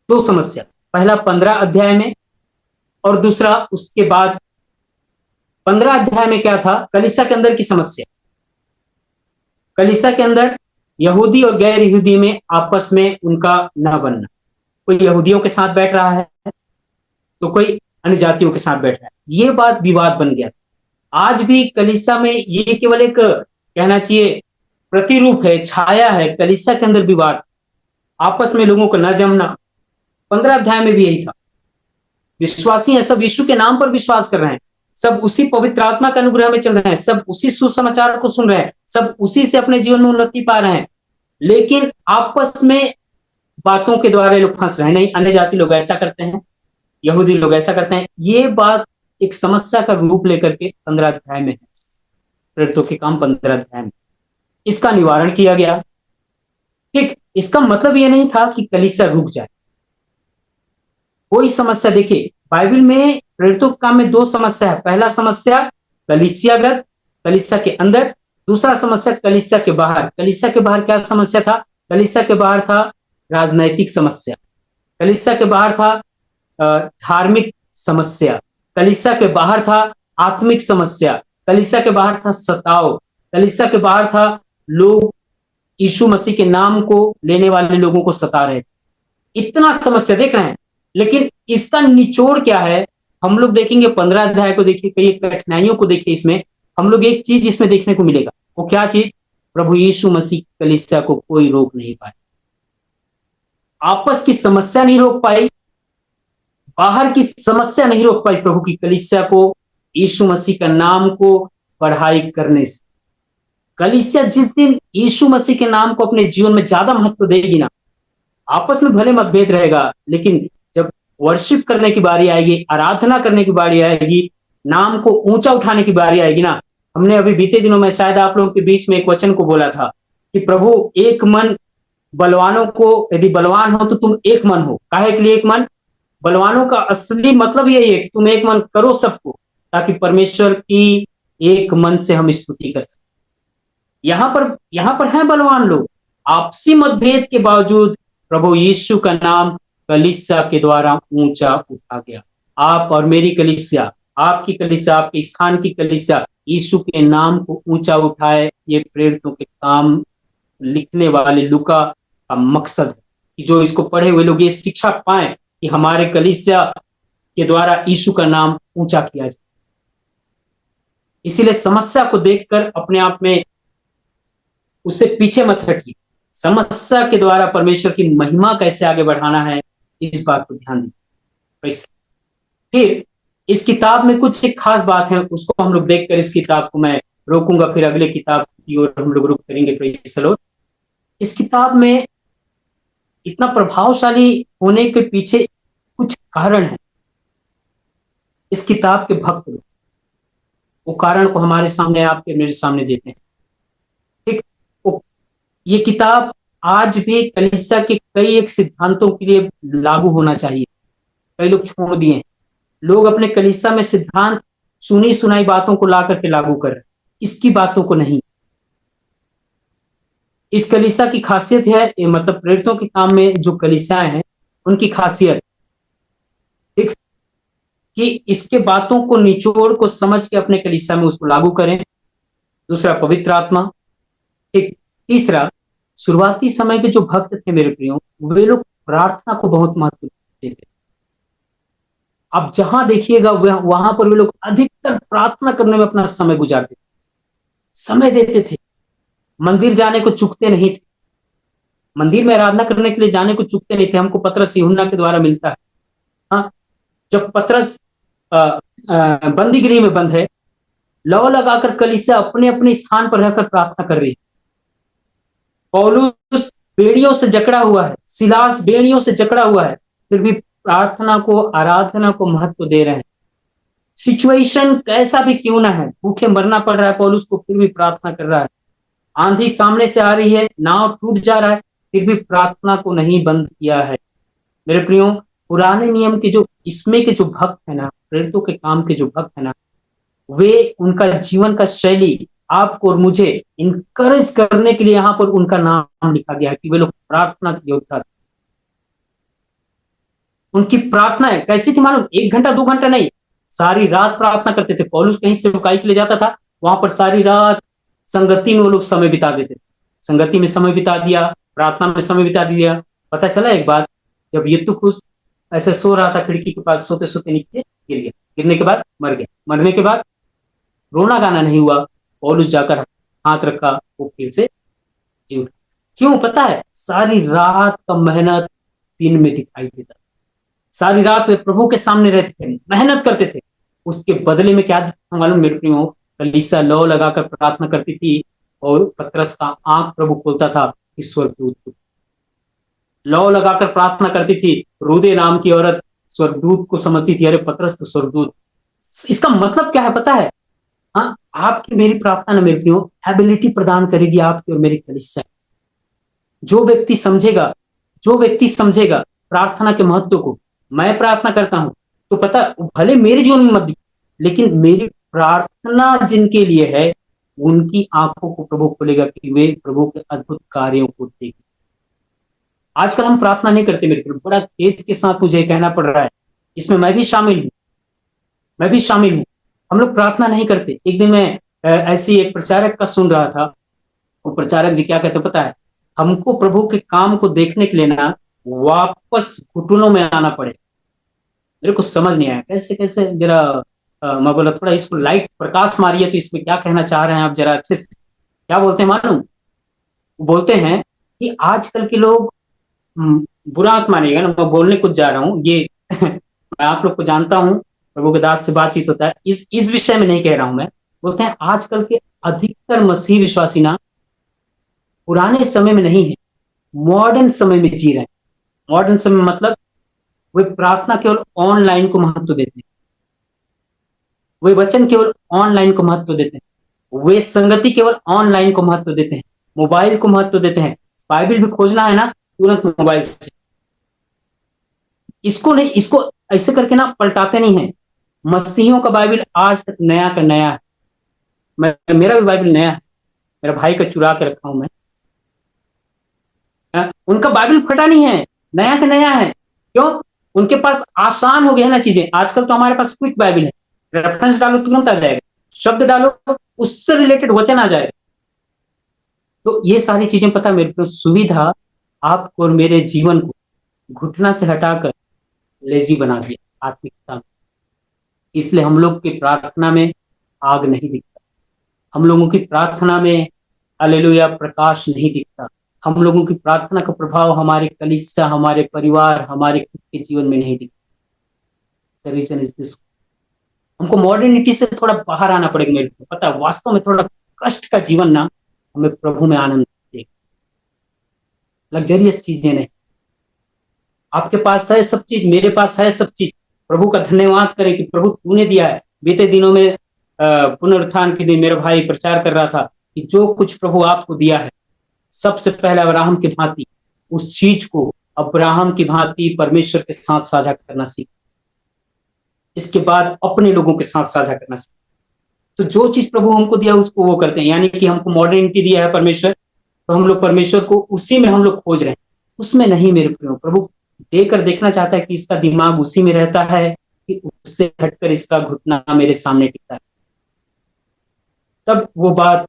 [SPEAKER 1] 2 समस्या। पहला 15 अध्याय में और दूसरा उसके बाद 15 अध्याय में क्या था, कलीसिया के अंदर की समस्या। कलीसिया के अंदर यहूदी और गैर यहूदी में आपस में उनका न बनना। कोई यहूदियों के साथ बैठ रहा है तो कोई अन्य जातियों के साथ बैठ रहा है, ये बात विवाद बन गया। आज भी कलीसिया में ये केवल एक कहना चाहिए प्रतिरूप है, छाया है। कलीसिया के अंदर विवाद, आपस में लोगों को न जमना। 15 अध्याय में भी यही था। विश्वासी हैं, सब यीशु के नाम पर विश्वास कर रहे हैं, सब उसी पवित्र आत्मा के अनुग्रह में चल रहे हैं, सब उसी सुसमाचार को सुन रहे हैं, सब उसी से अपने जीवन में उन्नति पा रहे हैं, लेकिन आपस में बातों के द्वारा लोग फंस रहे हैं। नहीं, अन्य जाति लोग ऐसा करते हैं, यहूदी लोग ऐसा करते हैं। ये बात एक समस्या का रूप लेकर के 15 अध्याय में है। प्रेरितों के काम 15 अध्याय में इसका निवारण किया गया। ठीक, इसका मतलब यह नहीं था कि कलीसिया रुक जाए। कोई समस्या, देखिए बाइबल में प्रेरितों के काम में 2 समस्या है। पहला समस्या कलीसियागत, कलीसिया के अंदर। दूसरा समस्या कलीसिया के बाहर। कलीसिया के बाहर क्या समस्या था? कलीसिया के बाहर था राजनैतिक समस्या, कलीसिया के बाहर था धार्मिक समस्या, कलीसिया के बाहर था आत्मिक समस्या, कलीसिया के बाहर था सताव, कलीसिया के बाहर था लोग यीशु मसीह के नाम को लेने वाले लोगों को सता रहे थे। इतना समस्या देख रहे हैं, लेकिन इसका निचोड़ क्या है हम लोग देखेंगे। 15 अध्याय को देखिए, कई कठिनाइयों को देखिए। इसमें हम लोग एक चीज इसमें देखने को मिलेगा। वो क्या चीज? प्रभु यीशु मसीह कलीसिया को कोई रोक नहीं पाए, आपस की समस्या नहीं रोक पाई, बाहर की समस्या नहीं रोक पाई प्रभु की कलीसिया को यीशु मसीह का नाम को पढ़ाई करने से। कलीसिया जिस दिन यीशु मसीह के नाम को अपने जीवन में ज्यादा महत्व देगी ना, आपस में भले मतभेद रहेगा, लेकिन जब वर्शिप करने की बारी आएगी, आराधना करने की बारी आएगी, नाम को ऊंचा उठाने की बारी आएगी ना। हमने अभी बीते दिनों में शायद आप लोगों के बीच में एक वचन को बोला था कि प्रभु एक मन बलवानों को, यदि बलवान हो तो तुम एक मन हो। काहे के लिए एक मन? बलवानों का असली मतलब यही है कि तुम एक मन करो सबको, ताकि परमेश्वर की एक मन से हम स्तुति कर सकें। यहां पर है बलवान लोग, आपसी मतभेद के बावजूद प्रभु यीशु का नाम कलीसिया के द्वारा ऊंचा उठा गया। आप और मेरी कलीसिया, आपकी कलीसिया, आपके स्थान की कलीसिया यीशु के नाम को ऊंचा उठाए। ये प्रेरितों के काम लिखने वाले लूका का मकसद है कि जो इसको पढ़े हुए लोग ये शिक्षा पाए कि हमारे कलीसिया के द्वारा यीशु का नाम ऊंचा किया जाए। इसीलिए समस्या को देखकर अपने आप में उससे पीछे मत हटिए। समस्या के द्वारा परमेश्वर की महिमा कैसे आगे बढ़ाना है, इस बात को ध्यान दें। फिर इस किताब में कुछ एक खास बात है, उसको हम लोग देखकर इस किताब को मैं रोकूंगा, फिर अगले किताब की ओर हम लोग रुख करेंगे। Praise the Lord. इस किताब में इतना प्रभावशाली होने के पीछे कुछ कारण है। इस किताब के भक्त लोग वो कारण को हमारे सामने, आपके मेरे सामने देते हैं। ठीक, ये किताब आज भी कलीसिया के कई एक सिद्धांतों के लिए लागू होना चाहिए। कई लोग छोड़ दिए हैं। लोग अपने कलीसिया में सिद्धांत सुनी सुनाई बातों को ला करके लागू कर रहे हैं, इसकी बातों को नहीं। इस कलीसिया की खासियत है, मतलब प्रेरितों के काम में जो कलीसियाएं हैं उनकी खासियत, ठीक, कि इसके बातों को निचोड़ को समझ के अपने कलीसिया में उसको लागू करें। दूसरा, पवित्र आत्मा। ठीक, तीसरा, शुरुआती समय के जो भक्त थे मेरे प्रियो, वे लोग प्रार्थना को बहुत महत्व देते थे। अब जहां देखिएगा वहां पर वे लोग अधिकतर प्रार्थना करने में अपना समय गुजारते थे, समय देते थे। मंदिर जाने को चूकते नहीं थे, मंदिर में आराधना करने के लिए जाने को चूकते नहीं थे। हमको पतरस यूहन्ना के द्वारा मिलता है। हाँ, जब पतरस बंदी गृह में बंद है, लौ लगाकर कलीसिया अपने अपने स्थान पर रहकर प्रार्थना कर रही है। पौलुस बेड़ियों से जकड़ा हुआ है, सिलास बेड़ियों से जकड़ा हुआ है, फिर भी प्रार्थना को, आराधना को महत्व दे रहे हैं। सिचुएशन कैसा भी क्यों ना है, भूखे मरना पड़ रहा है, पौलुस को फिर भी प्रार्थना कर रहा है। आंधी सामने से आ रही है, नाव टूट जा रहा है, फिर भी प्रार्थना को नहीं बंद किया है। मेरे प्रियो, पुराने नियम के जो इसमें के जो भक्त है ना, प्रेरितों के काम के जो भक्त है ना, वे उनका जीवन का शैली आपको और मुझे इनकरेज करने के लिए यहाँ पर उनका नाम लिखा गया है कि वे लोग प्रार्थना के योद्धा थे। उनकी प्रार्थनाएं कैसी थी मालूम? 1 घंटा 2 घंटा नहीं, सारी रात प्रार्थना करते थे। पौलुस कहीं सेवकाई के लिए जाता था, वहां पर सारी रात संगति में वो लोग समय बिता देते थे। संगति में समय बिता दिया, प्रार्थना में समय बिता दिया। पता चला एक बात, जब यूतुखुस ऐसे सो रहा था खिड़की के पास, सोते सोते नीचे गिर गया, गिरने के बाद मर गया। मरने के बाद रोना गाना नहीं हुआ, पौलुस जाकर हाथ रखा, वो फिर से जी उठा। क्यों पता है? सारी रात का मेहनत दिन में दिखाई देता। सारी रात वे प्रभु के सामने रहते थे, मेहनत करते थे। उसके बदले में क्या दिखता मालूम मेरे प्रियो? कलीसिया लौ लगाकर प्रार्थना करती थी और पतरस का आंख प्रभु खोलता था कि स्वर्गदूत को। लौ लगाकर प्रार्थना करती थी, रूदे नाम की औरत स्वर्गदूत को समझती थी, अरे पतरस तो स्वर्गदूत। इसका मतलब क्या है पता है? हाँ, आपकी मेरी प्रार्थना मेरे प्रियो एबिलिटी प्रदान करेगी आपकी और मेरी कलीसिया। जो व्यक्ति समझेगा प्रार्थना के महत्व को। मैं प्रार्थना करता हूं तो पता, भले मेरे जीवन में मत दिखे, लेकिन मेरी प्रार्थना जिनके लिए है उनकी आंखों को प्रभु खोलेगा कि वे प्रभु के अद्भुत कार्यों को देखें। आजकल हम प्रार्थना नहीं करते मेरे प्रियो, बड़ा खेद के साथ मुझे कहना पड़ रहा है, इसमें मैं भी शामिल हूं। हम लोग प्रार्थना नहीं करते। एक दिन मैं ऐसी एक प्रचारक का सुन रहा था। वो प्रचारक जी क्या कहते पता है? हमको प्रभु के काम को देखने के लिए ना वापस घुटनों में आना पड़े। मेरे को समझ नहीं आया कैसे जरा मैं बोला थोड़ा इसको लाइट प्रकाश मारिए तो इसमें क्या कहना चाह रहे हैं आप, जरा अच्छे से। क्या बोलते हैं मालूम? बोलते हैं कि आजकल के लोग, बुरा मत मानिएगा ना, मैं बोलने कुछ जा रहा हूँ ये मैं आप लोग को जानता हूँ, प्रभु के दास से बातचीत होता है, इस विषय में नहीं कह रहा हूं मैं। बोलते हैं आजकल के अधिकतर मसीह विश्वासी ना पुराने समय में नहीं है, मॉडर्न समय में जी रहे हैं। मॉडर्न समय मतलब वे प्रार्थना केवल ऑनलाइन को महत्व देते हैं, वे वचन केवल ऑनलाइन को महत्व देते हैं, वे संगति केवल ऑनलाइन को महत्व देते हैं, मोबाइल को महत्व देते हैं। बाइबल भी खोजना है ना तुरंत मोबाइल से। इसको ऐसे करके ना पलटाते नहीं है। मसीहियों का बाइबल आज तक नया का नया है। मेरा भी बाइबल नया है, मेरा भाई का चुरा के रखा हूं मैं। उनका बाइबल फटा नहीं है, नया का नया है। क्यों? उनके पास आसान हो गया है ना चीजें। आजकल तो हमारे पास क्विक बाइबल है, रेफरेंस डालो तुरंत आ जाएगा, शब्द डालो उससे रिलेटेड वचन आ जाएगा। तो ये सारी चीजें पता मेरे को सुविधा आपको और मेरे जीवन को घुटना से हटाकर लेजी बना दिया आत्मिकता। इसलिए हम लोग की प्रार्थना में आग नहीं दिखता, हम लोगों की प्रार्थना में हालेलुया प्रकाश नहीं दिखता, हम लोगों की प्रार्थना का प्रभाव हमारे कलीसिया, हमारे परिवार, हमारे खुद के जीवन में नहीं दिखता। द रीजन इज दिस, हमको मॉडर्निटी से थोड़ा बाहर आना पड़ेगा। मेरे को पता है वास्तव में थोड़ा कष्ट का जीवन ना हमें प्रभु में आनंद दे, लग्जरियस चीजें नहीं। आपके पास है सब चीज, मेरे पास है सब चीज, प्रभु का धन्यवाद करें कि प्रभु तूने दिया है। बीते दिनों में पुनरुत्थान के दिन मेरा भाई प्रचार कर रहा था कि जो कुछ प्रभु आपको दिया है, सबसे पहले अब्राहम की भांति उस चीज को अब्राहम की भांति परमेश्वर के साथ साझा करना सीख, इसके बाद अपने लोगों के साथ साझा करना सीख। तो जो चीज प्रभु हमको दिया उसको वो करते हैं, यानी कि हमको मॉडर्निटी दिया है परमेश्वर, तो हम लोग परमेश्वर को उसी में हम लोग खोज रहे हैं, उसमें नहीं। मेरे प्रियो, प्रभु देकर देखना चाहता है कि इसका दिमाग उसी में रहता है कि उससे हटकर इसका घुटना मेरे सामने टिकता है। तब वो बात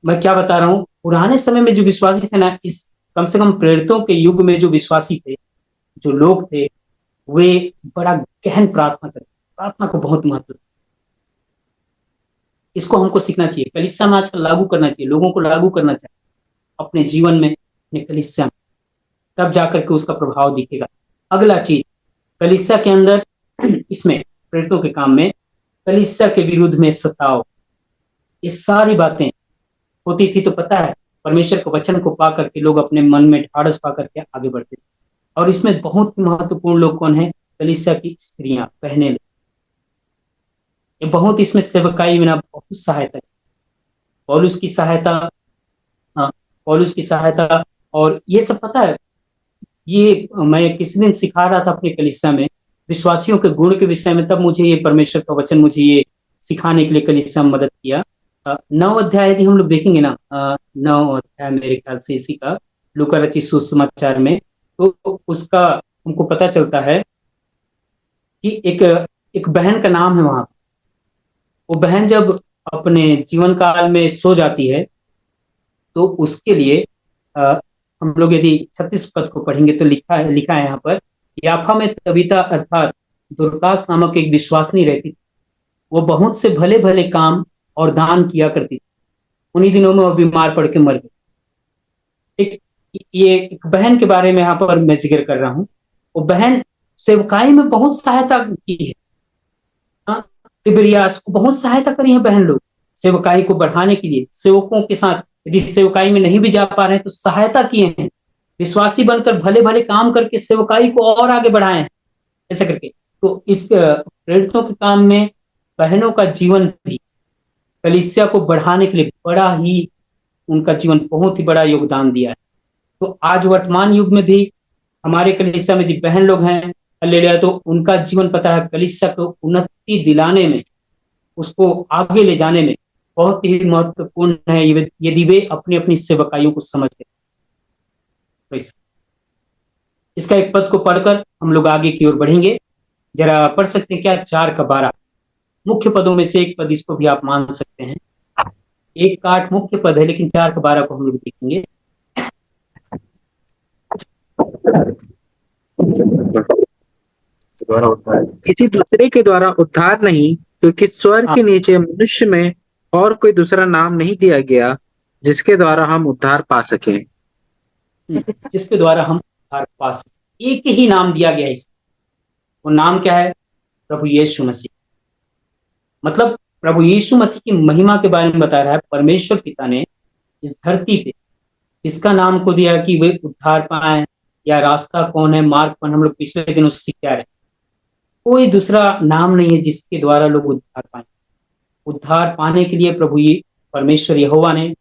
[SPEAKER 1] मैं क्या बता रहा हूं, पुराने समय में जो विश्वासी थे ना, इस कम से कम प्रेरितों के युग में जो विश्वासी थे, जो लोग थे, वे बड़ा गहन प्रार्थना करते, प्रार्थना को बहुत महत्व। इसको हमको सीखना चाहिए, कलीसिया में आजकल लागू करना चाहिए, लोगों को लागू करना चाहिए अपने जीवन में, अपने कलीसिया में, तब जाकर के उसका प्रभाव दिखेगा। अगला चीज, कलीसिया के अंदर इसमें प्रेरितों के काम में कलीसिया के विरुद्ध में सताव, ये सारी बातें होती थी। तो पता है परमेश्वर के वचन को पा करके लोग अपने मन में ढाढ़स पा करके आगे बढ़ते थे। और इसमें बहुत महत्वपूर्ण लोग कौन है? कलीसिया की स्त्रियां, बहनें, ये बहुत इसमें सेवकाई में ना बहुत सहायता है। पौलुस की सहायता, हाँ, पौलुस की सहायता, और ये सब पता है, ये मैं किसी दिन सिखा रहा था अपने कलीसिया में विश्वासियों के गुण के विषय में, तब मुझे ये परमेश्वर का वचन मुझे ये सिखाने के लिए कलीसिया में मदद किया। 9 अध्याय यदि हम लोग देखेंगे ना, 9 अध्याय मेरे ख्याल से इसी का, लूका रचित सुसमाचार में, तो उसका हमको पता चलता है कि एक बहन का नाम है वहां। वो बहन जब अपने जीवन काल में सो जाती है तो उसके लिए हम लोग यदि 36 पद को पढ़ेंगे तो लिखा है यहाँ पर, याफा में तबीता अर्थात दुर्कास नामक एक विश्वासनी रहती थी। वो बहुत से भले भले काम और दान किया करती थी। उन्हीं दिनों में वो बीमार पड़ के मर गई। ये एक बहन के बारे में यहाँ पर मैं जिक्र कर रहा हूँ। वो बहन सेवकाई में बहुत सहायता की है। तिबिरियास को बहुत सहायता करी है बहन लोग सेवकाई को बढ़ाने के लिए। सेवकों के साथ यदि सेवकाई में नहीं भी जा पा रहे हैं तो सहायता किए हैं, विश्वासी बनकर भले भले काम करके सेवकाई को और आगे बढ़ाए हैं, ऐसा करके। तो इस प्रेरितों के काम में बहनों का जीवन भी कलीसिया को बढ़ाने के लिए बड़ा ही, उनका जीवन बहुत ही बड़ा योगदान दिया है। तो आज वर्तमान युग में भी हमारे कलीसिया में जो बहन लोग हैं, हालेलुया, तो उनका जीवन पता है कलीसिया को उन्नति दिलाने में, उसको आगे ले जाने में बहुत ही महत्वपूर्ण है, यदि वे अपनी अपनी सेवकाइयों को समझते। तो इसका एक पद को पढ़कर हम लोग आगे की ओर बढ़ेंगे। जरा पढ़ सकते हैं क्या? 4 का 12 मुख्य पदों में से एक पद, इसको भी आप मान सकते हैं। 1 का 8 मुख्य पद है, लेकिन 4 का 12 को हम लोग देखेंगे।
[SPEAKER 2] किसी दूसरे के द्वारा उद्धार नहीं, क्योंकि स्वर्ग के नीचे मनुष्य में और कोई दूसरा नाम नहीं दिया गया जिसके द्वारा हम उद्धार पा सके।
[SPEAKER 1] जिसके द्वारा हम उद्धार पा सके, एक ही नाम दिया गया है। वो नाम क्या है? प्रभु यीशु मसीह। मतलब प्रभु यीशु मसीह की महिमा के बारे में बता रहा है। परमेश्वर पिता ने इस धरती पे इसका नाम को दिया कि वे उद्धार पाए, या रास्ता कौन है, मार्ग कौन, हम लोग पिछले दिनों से सीख रहे। कोई दूसरा नाम नहीं है जिसके द्वारा लोग उद्धार पाए। उद्धार पाने के लिए प्रभु परमेश्वर यहोवा ने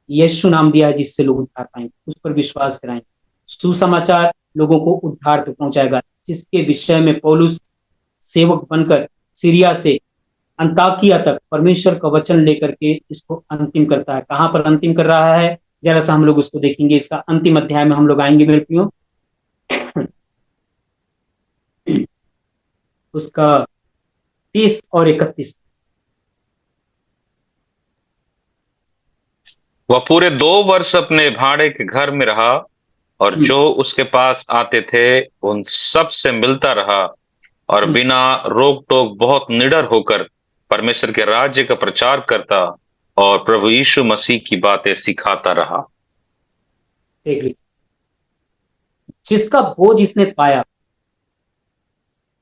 [SPEAKER 1] यीशु नाम दिया है, जिससे लोग उद्धार पाएंगे, उस पर विश्वास कराएंगे। सुसमाचार लोगों को उद्धार तक पहुंचाएगा, जिसके विषय में पौलुस सेवक बनकर सीरिया से अंताकिया तक परमेश्वर का वचन लेकर के इसको अंतिम करता है। कहां पर अंतिम कर रहा है, जरा सा हम लोग उसको देखेंगे। इसका अंतिम अध्याय में हम लोग आएंगे मेरे प्रियो। उसका 30 और 31।
[SPEAKER 5] वह पूरे 2 वर्ष अपने भाड़े के घर में रहा और जो उसके पास आते थे उन सब से मिलता रहा और बिना रोक टोक बहुत निडर होकर परमेश्वर के राज्य का प्रचार करता और प्रभु यीशु मसीह की बातें सिखाता रहा।
[SPEAKER 1] देख लीजिए, जिसका बोझ इसने पाया,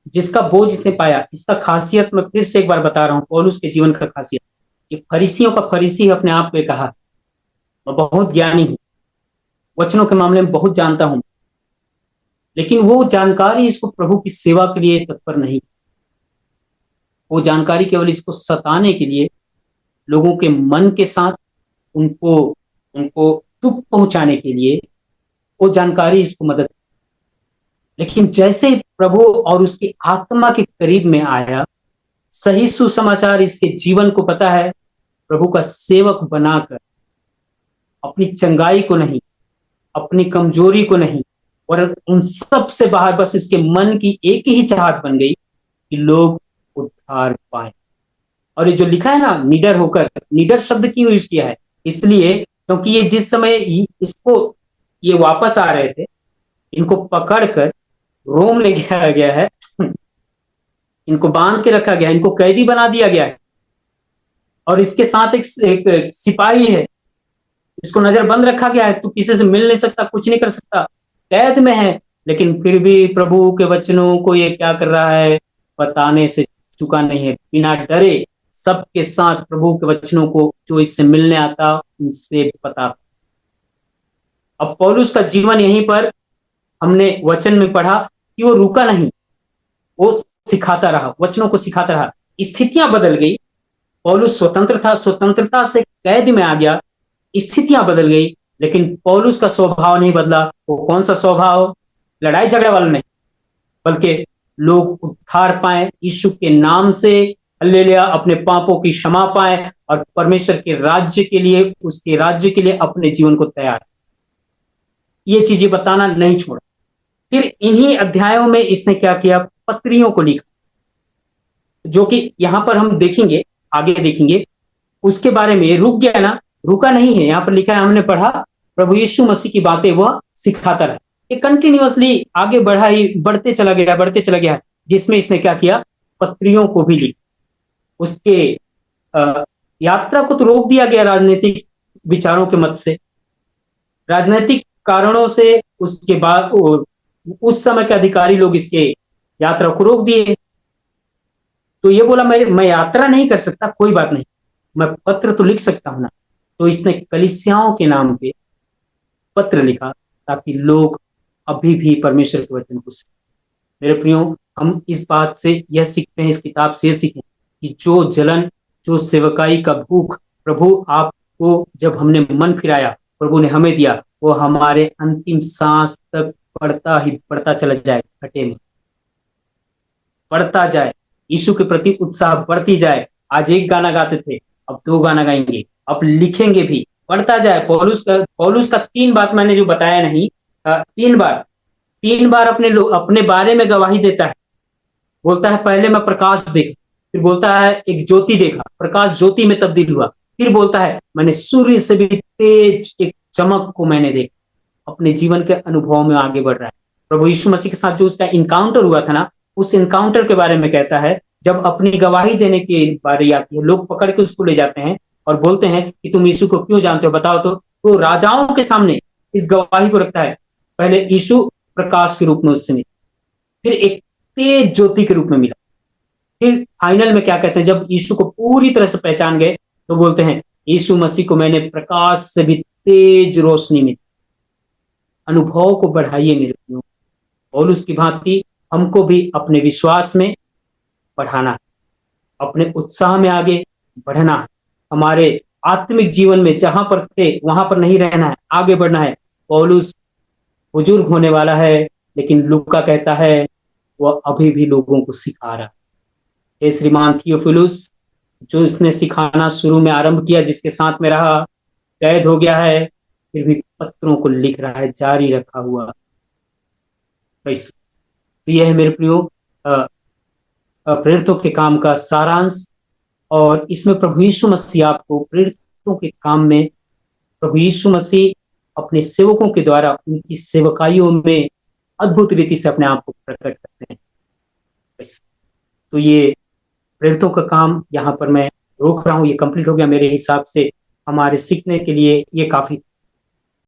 [SPEAKER 1] जिसका बोझ इसने पाया, इसका खासियत मैं फिर से एक बार बता रहा हूं, पौलुस के जीवन का खासियत। ये फरीसियों का फरीसी अपने आप पे कहा, मैं बहुत ज्ञानी हूं, वचनों के मामले में बहुत जानता हूं, लेकिन वो जानकारी इसको प्रभु की सेवा के लिए तत्पर नहीं। वो जानकारी केवल इसको सताने के लिए, लोगों के मन के साथ उनको उनको दुख पहुंचाने के लिए वो जानकारी इसको मदद। लेकिन जैसे ही प्रभु और उसकी आत्मा के करीब में आया, सही सुसमाचार इसके जीवन को पता है, प्रभु का सेवक बनाकर अपनी चंगाई को नहीं, अपनी कमजोरी को नहीं, और उन सब से बाहर बस इसके मन की एक ही चाहत बन गई कि लोग उद्धार पाए। और ये जो लिखा है ना, निडर होकर, निडर शब्द क्यों यूज किया है? इसलिए क्योंकि ये जिस समय इसको ये वापस आ रहे थे, इनको पकड़कर रोम ले गया गया है, इनको बांध के रखा गया है, इनको कैदी बना दिया गया है, और इसके साथ एक सिपाही है, इसको नजरबंद रखा गया है, तू किसी से मिल नहीं सकता, कुछ नहीं कर सकता, कैद में है। लेकिन फिर भी प्रभु के वचनों को ये क्या कर रहा है, बताने से चुका नहीं है, बिना डरे सबके साथ प्रभु के वचनों को जो इससे मिलने आता उनसे बता। अब पौलुस का जीवन यहीं पर हमने वचन में पढ़ा कि वो रुका नहीं, वो सिखाता रहा, वचनों को सिखाता रहा। स्थितियां बदल गई, पौलुस स्वतंत्र था, स्वतंत्रता से कैद में आ गया, स्थितियां बदल गई, लेकिन पौलुस का स्वभाव नहीं बदला। वो कौन सा स्वभाव? लड़ाई झगड़े वाला नहीं, बल्कि लोग उद्धार पाए यीशु के नाम से, हालेलुया, अपने पापों की क्षमा पाए और परमेश्वर के राज्य के लिए, उसके राज्य के लिए अपने जीवन को तैयार। ये चीजें बताना नहीं छोड़ा। फिर इन्हीं अध्यायों में इसने क्या किया? पत्रियों को लिखा, जो कि यहां पर हम देखेंगे, आगे देखेंगे उसके बारे में। ये रुक गया ना, रुका नहीं है, यहां पर लिखा है, हमने पढ़ा प्रभु यीशु मसीह की बातें वह सिखाता रहा। ये कंटिन्यूअसली आगे बढ़ा ही, बढ़ते चला गया, जिसमें इसने क्या किया? पत्रियों को भी लिखा। उसके यात्रा को तो रोक दिया गया राजनीतिक विचारों के मत से, राजनीतिक कारणों से। उसके बाद उस समय के अधिकारी लोग इसके यात्रा को रोक दिए। तो ये बोला, मैं यात्रा नहीं कर सकता, कोई बात नहीं, मैं पत्र तो लिख सकता हूं ना। तो इसने कलीसियाओं के नाम पे पत्र लिखा, ताकि लोग अभी भी परमेश्वर के वचन को सीखें। मेरे प्रियो, हम इस बात से यह सीखते हैं, इस किताब से यह सीखें कि जो जलन, जो सेवकाई का भूख प्रभु आपको, जब हमने मन फिराया, प्रभु ने हमें दिया, वो हमारे अंतिम सांस तक बढ़ता चला जाए, घटे में बढ़ता जाए, यीशु के प्रति उत्साह बढ़ती जाए। आज एक गाना गाते थे, अब 2 गाना गाएंगे, अब लिखेंगे भी, बढ़ता जाए। पौलुस का 3 बात मैंने जो बताया नहीं, 3 बार अपने बारे में गवाही देता है। बोलता है, पहले मैं प्रकाश देखा, फिर बोलता है एक ज्योति देखा, प्रकाश ज्योति में तब्दील हुआ, फिर बोलता है मैंने सूर्य से भी तेज एक चमक को मैंने देखा। अपने जीवन के अनुभव में आगे बढ़ रहा है। प्रभु यीशु मसीह के साथ जो उसका इनकाउंटर हुआ था ना, उस इनकाउंटर के बारे में कहता है। जब अपनी गवाही देने की बारी आती है, लोग पकड़ के उसको ले जाते हैं और बोलते हैं कि तुम यीशु को क्यों जानते हो, बताओ तो राजाओं के सामने इस गवाही को रखता है। पहले यीशु प्रकाश के रूप में उससे मिला, फिर एक तेज ज्योति के रूप में मिला, फिर फाइनल में क्या कहते हैं, जब यीशु को पूरी तरह से पहचान गए तो बोलते हैं यीशु मसीह को मैंने प्रकाश से भी तेज रोशनी में। अनुभव को बढ़ाइए मेरे प्रियो, पौलुस की भांति हमको भी अपने विश्वास में बढ़ाना है, अपने उत्साह में आगे बढ़ना है, हमारे आत्मिक जीवन में जहां पर थे वहां पर नहीं रहना है, आगे बढ़ना है। पौलुस बुजुर्ग होने वाला है, लेकिन लूका कहता है वह अभी भी लोगों को सिखा रहा है। हे श्रीमान थियोफिलुस, जो इसने सिखाना शुरू में आरंभ किया, जिसके साथ में रहा, कैद हो गया है, फिर भी पत्रों को लिख रहा है, जारी रखा हुआ। तो यह है मेरे प्रियो प्रेरितों के काम का सारांश। और इसमें प्रभु यीशु मसीह आपको प्रेरितों के काम में, प्रभु यीशु मसीह अपने सेवकों के द्वारा उनकी सेवकाइयों में अद्भुत रीति से अपने आप को प्रकट करते हैं। तो ये प्रेरितों का काम यहाँ पर मैं रोक रहा हूँ, ये कंप्लीट हो गया मेरे हिसाब से। हमारे सीखने के लिए ये काफी